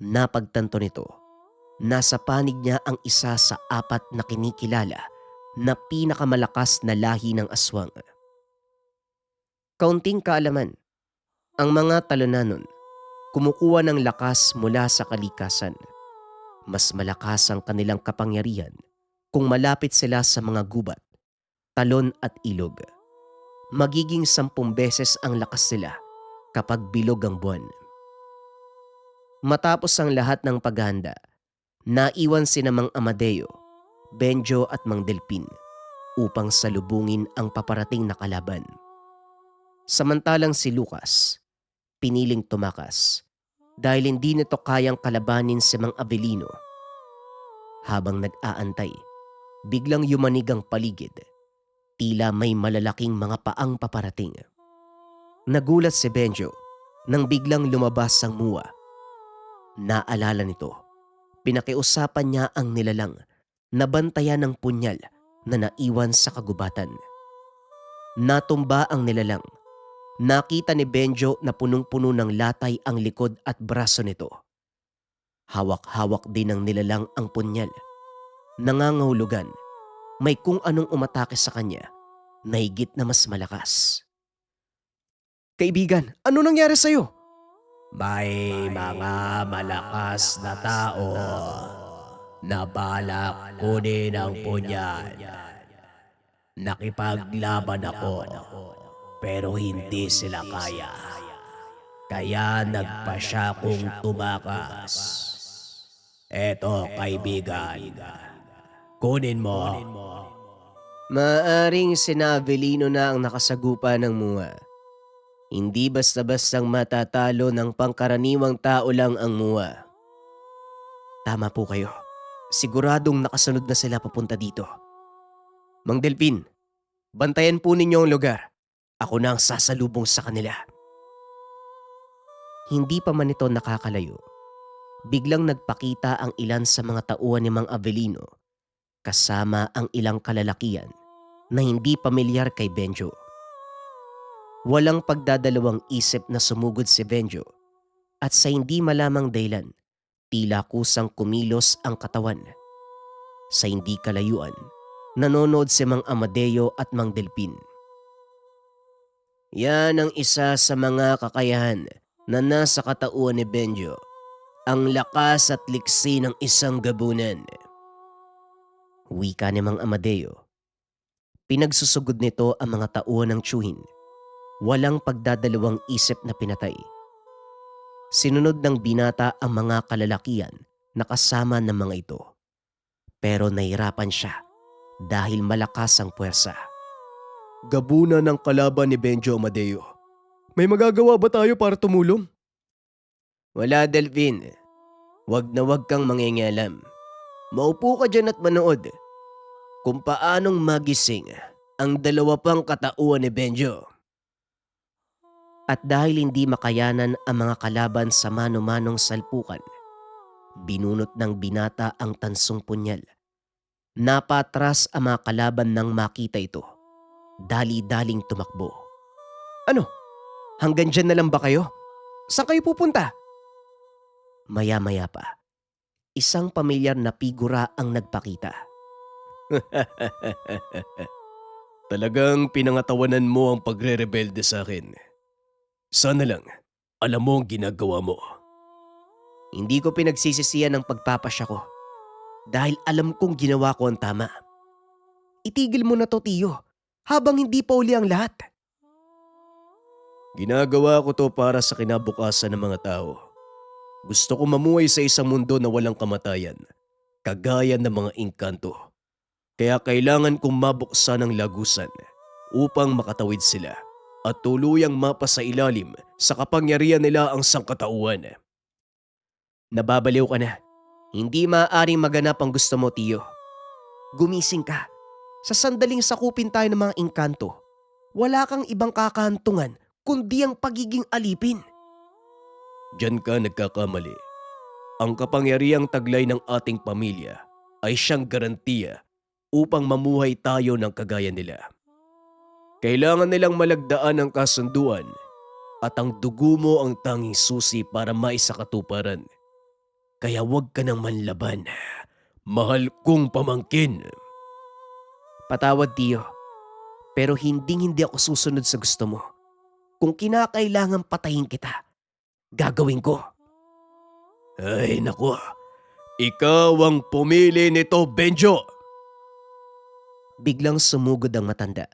Napagtanto nito, nasa panig niya ang isa sa 4 na kinikilala na pinakamalakas na lahi ng aswang. Kaunting kaalaman, ang mga talunanon kumukuha ng lakas mula sa kalikasan. Mas malakas ang kanilang kapangyarihan kung malapit sila sa mga gubat, talon at ilog. magiging 10 beses ang lakas nila kapag bilog ang buwan. Matapos ang lahat ng paghahanda, naiwan sina Mang Amadeo, Benjo at Mang Delpin upang salubungin ang paparating na kalaban. Samantalang si Lucas, piniling tumakas dahil hindi nito kayang kalabanin si Mang Avelino. Habang nag-aantay, biglang yumanig ang paligid. Tila may malalaking mga paang paparating. Nagulat si Benjo nang biglang lumabas ang muwa. Naalala nito, pinakiusapan niya ang nilalang na bantayan ng punyal na naiwan sa kagubatan. Natumba ang nilalang. Nakita ni Benjo na punong-puno ng latay ang likod at braso nito. Hawak-hawak din ng nilalang ang punyal. Nangangahulugan, may kung anong umatake sa kanya na higit na mas malakas. Kaibigan, ano nangyari sa'yo? May mga malakas na tao na balak kunin ang punyal. Nakipaglaban ako, pero hindi sila kaya. Kaya nagpa siya kong tumakas. Eto, kaibigan, kunin mo. Maaring sina Avelino na ang nakasagupa ng muwa. Hindi basta-bastang matatalo ng pangkaraniwang tao lang ang muwa. Tama po kayo. Siguradong nakasunod na sila papunta dito. Mang Delpin, bantayan po ninyo ang lugar. Ako na ang sasalubong sa kanila. Hindi pa man ito nakakalayo. Biglang nagpakita ang ilan sa mga tauhan ni Mang Avelino kasama ang ilang kalalakian na hindi pamilyar kay Benjo. Walang pagdadalawang isip na sumugod si Benjo at sa hindi malamang dahilan, tila kusang kumilos ang katawan. Sa hindi kalayuan, nanonood si Mang Amadeo at Mang Delpin. Yan ang isa sa mga kakayahan na nasa katauhan ni Benjo, ang lakas at liksi ng isang gabunan. Wika ni Mang Amadeo. Pinagsusugod nito ang mga tauhan ng tiyuhin. Walang pagdadalawang isip na pinatay. Sinunod ng binata ang mga kalalakian na kasama ng mga ito. Pero nahirapan siya dahil malakas ang puwersa. Gabunan ng kalaban ni Benjo Amadeo. May magagawa ba tayo para tumulong? Wala, Delphin. Wag na wag kang mangingialam. Maupo ka dyan at manood kung paanong magising ang dalawa pang katauhan ni Benjo. At dahil hindi makayanan ang mga kalaban sa mano-manong salpukan, binunot ng binata ang tansong punyal. Napatras ang mga kalaban nang makita ito. Dali-daling tumakbo. Ano? Hanggang dyan na lang ba kayo? Saan kayo pupunta? Maya-maya pa, isang pamilyar na figura ang nagpakita. Talagang pinangatawanan mo ang pagre-rebelde sa akin. Sana lang, alam mo ang ginagawa mo. Hindi ko pinagsisisihan ang pagpapasya ko dahil alam kong ginawa ko ang tama. Itigil mo na to, Tiyo, habang hindi pa uli ang lahat. Ginagawa ko to para sa kinabukasan ng mga tao. Gusto ko mamuhay sa isang mundo na walang kamatayan, kagaya ng mga engkanto. Kaya kailangan kong mabuksan ang lagusan upang makatawid sila at tuluyang mapasailalim sa kapangyarihan nila ang sangkatauhan. Nababaliw ka na. Hindi maaaring maganap ang gusto mo, Tiyo. Gumising ka. Sa sandaling sakupin tayo ng mga engkanto, wala kang ibang kakahantungan kundi ang pagiging alipin. Diyan ka nagkakamali. Ang kapangyarihang taglay ng ating pamilya ay siyang garantiya upang mamuhay tayo ng kagaya nila. Kailangan nilang malagdaan ang kasunduan at ang dugo mo ang tanging susi para maisakatuparan. Kaya huwag ka nang manlaban, mahal kong pamangkin. Patawad, Tiyo. Pero hindi ako susunod sa gusto mo. Kung kinakailangan patayin kita, gagawin ko. Ay naku, ikaw ang pumili nito, Benjo! Biglang sumugod ang matanda.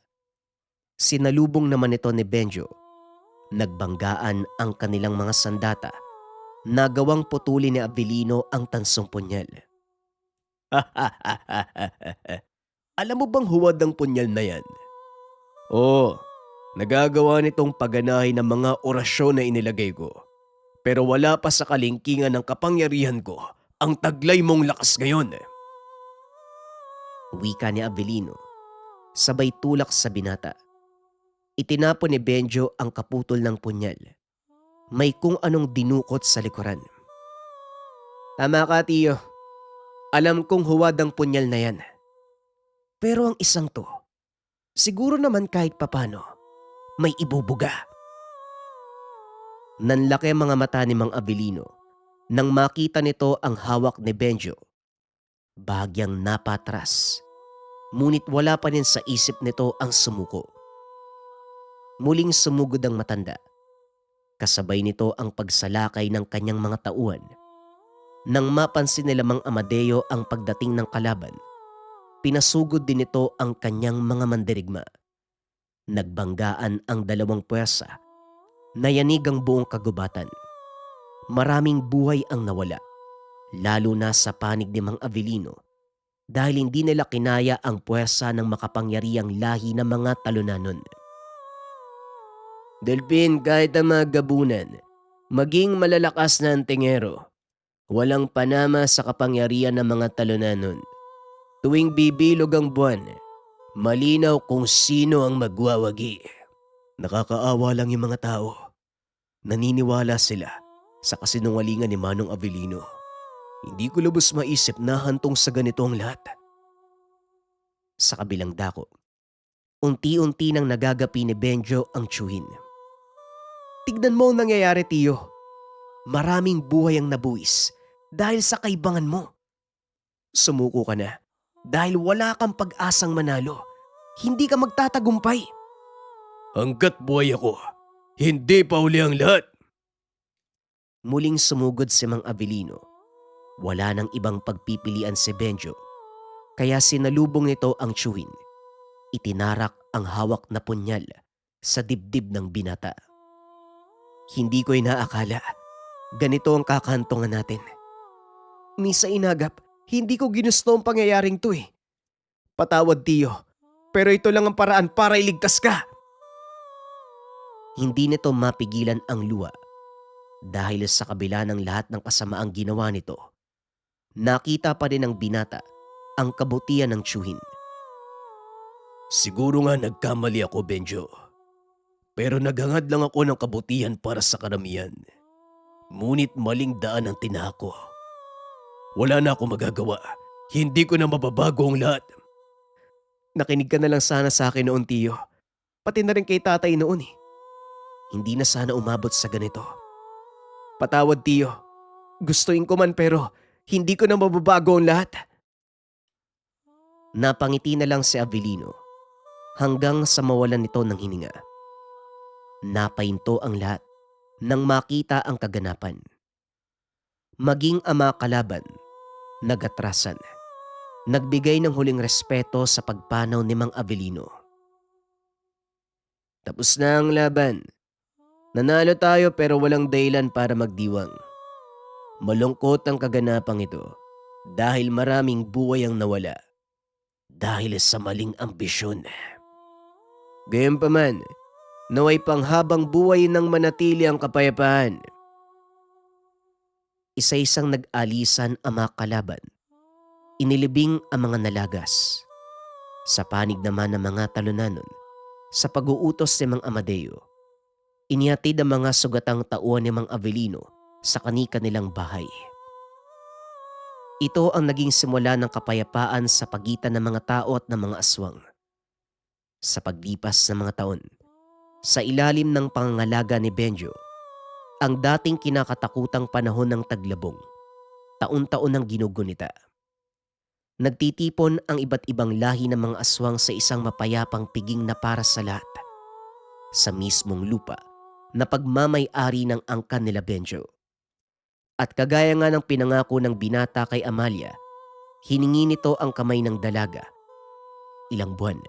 Sinalubong naman ito ni Benjo. Nagbanggaan ang kanilang mga sandata na gawang putulin ni Avelino ang tansong punyal. Alam mo bang huwad ang punyal na yan? Oo, nagagawa nitong pagganahin ng mga orasyon na inilagay ko. Pero wala pa sa kalingkingan ng kapangyarihan ko ang taglay mong lakas ngayon. Wika ni Avelino, sabay tulak sa binata. Itinapon ni Benjo ang kaputol ng punyal. May kung anong dinukot sa likuran. Tama ka, Tiyo. Alam kong huwad ang punyal na yan. Pero ang isang to, siguro naman kahit papano, may ibubuga. Nanlaki ang mga mata ni Mang Avelino nang makita nito ang hawak ni Benjo. Bahagyang napatras, ngunit wala pa rin sa isip nito ang sumuko. Muling sumugod ang matanda. Kasabay nito ang pagsalakay ng kanyang mga tauhan. Nang mapansin nila Mang Amadeo ang pagdating ng kalaban, pinasugod din nito ang kanyang mga mandirigma. Nagbanggaan ang dalawang puwersa. Nayanig ang buong kagubatan. Maraming buhay ang nawala, lalo na sa panig ni Mang Avelino, dahil hindi nila kinaya ang puwersa ng makapangyarihang lahi ng mga talunanon. Delphin, kahit ang mga gabunan, maging malalakas na antingero, walang panama sa kapangyarihan ng mga talunanon. Tuwing bibilog ang buwan, malinaw kung sino ang magwawagi. Nakakaawa lang yung mga tao. Naniniwala sila sa kasinungalingan ni Manong Avelino. Hindi ko lubos maisip na hantong sa ganito ang lahat. Sa kabilang dako, unti-unti nang nagagapi ni Benjo ang tiyuhin. Tignan mo ang nangyayari, Tiyo. Maraming buhay ang nabuwis dahil sa kaibangan mo. Sumuko ka na dahil wala kang pag-asang manalo. Hindi ka magtatagumpay. Hanggat buhay ako, hindi pa uli ang lahat. Muling sumugod si Mang Avelino. Wala nang ibang pagpipilian si Benjo, kaya sinalubong nito ang tiyuhin. Itinarak ang hawak na punyal sa dibdib ng binata. Hindi ko inaakala. Ganito ang kakahantungan natin. Ni sa inagap, hindi ko ginusto ang pangyayaring to eh. Patawad, Tiyo, pero ito lang ang paraan para iligtas ka. Hindi nito mapigilan ang luha dahil sa kabila ng lahat ng kasamaang ginawa nito, nakita pa rin ng binata ang kabutihan ng tiyuhin. Siguro nga nagkamali ako, Benjo. Pero naghangad lang ako ng kabutihan para sa karamihan. Ngunit maling daan ang tinako. Wala na ako magagawa. Hindi ko na mababago ang lahat. Nakinig ka na lang sana sa akin noon, Tiyo. Pati na rin kay tatay noon eh. Hindi na sana umabot sa ganito. Patawad, Tiyo. Gustuin ko man pero hindi ko na mababago ang lahat. Napangiti na lang si Avelino hanggang sa mawalan nito ng hininga. Napahinto ang lahat nang makita ang kaganapan. Maging ama kalaban, nagatrasan, nagbigay ng huling respeto sa pagpanaw ni Mang Avelino. Tapos na ang laban. Nanalo tayo pero walang dahilan para magdiwang. Malungkot ang kaganapang ito dahil maraming buhay ang nawala dahil sa maling ambisyon. Gayunpaman, naway panghabang buhay nang manatili ang kapayapaan. Isa-isang nag-alisan ang mga kalaban. Inilibing ang mga nalagas. Sa panig naman ng mga talunanon, sa pag-uutos ni Mang Amadeo, inihatid ang mga sugatang tauhan ni Mang Avelino sa kani-kanilang bahay. Ito ang naging simula ng kapayapaan sa pagitan ng mga tao at ng mga aswang. Sa paglipas ng mga taon, sa ilalim ng pangangalaga ni Benjo, ang dating kinakatakutang panahon ng taglabong, taon-taon ang ginugunita. Nagtitipon ang iba't ibang lahi ng mga aswang sa isang mapayapang piging na para sa lahat. Sa mismong lupa na pagmamay-ari ng angkan nila Benjo. At kagaya nga ng pinangako ng binata kay Amalia, hiningi nito ang kamay ng dalaga. Ilang buwan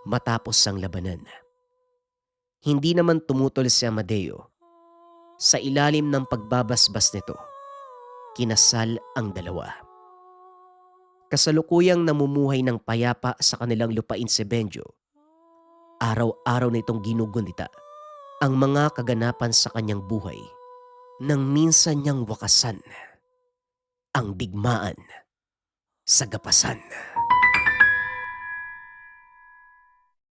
matapos ang labanan. Hindi naman tumutol si Amadeo. Sa ilalim ng pagbabasbas nito, kinasal ang dalawa. Kasalukuyang namumuhay ng payapa sa kanilang lupain si Benjo. Araw-araw nitong ginugunita ang mga kaganapan sa kanyang buhay nang minsan niyang wakasan ang digmaan sa gapasan.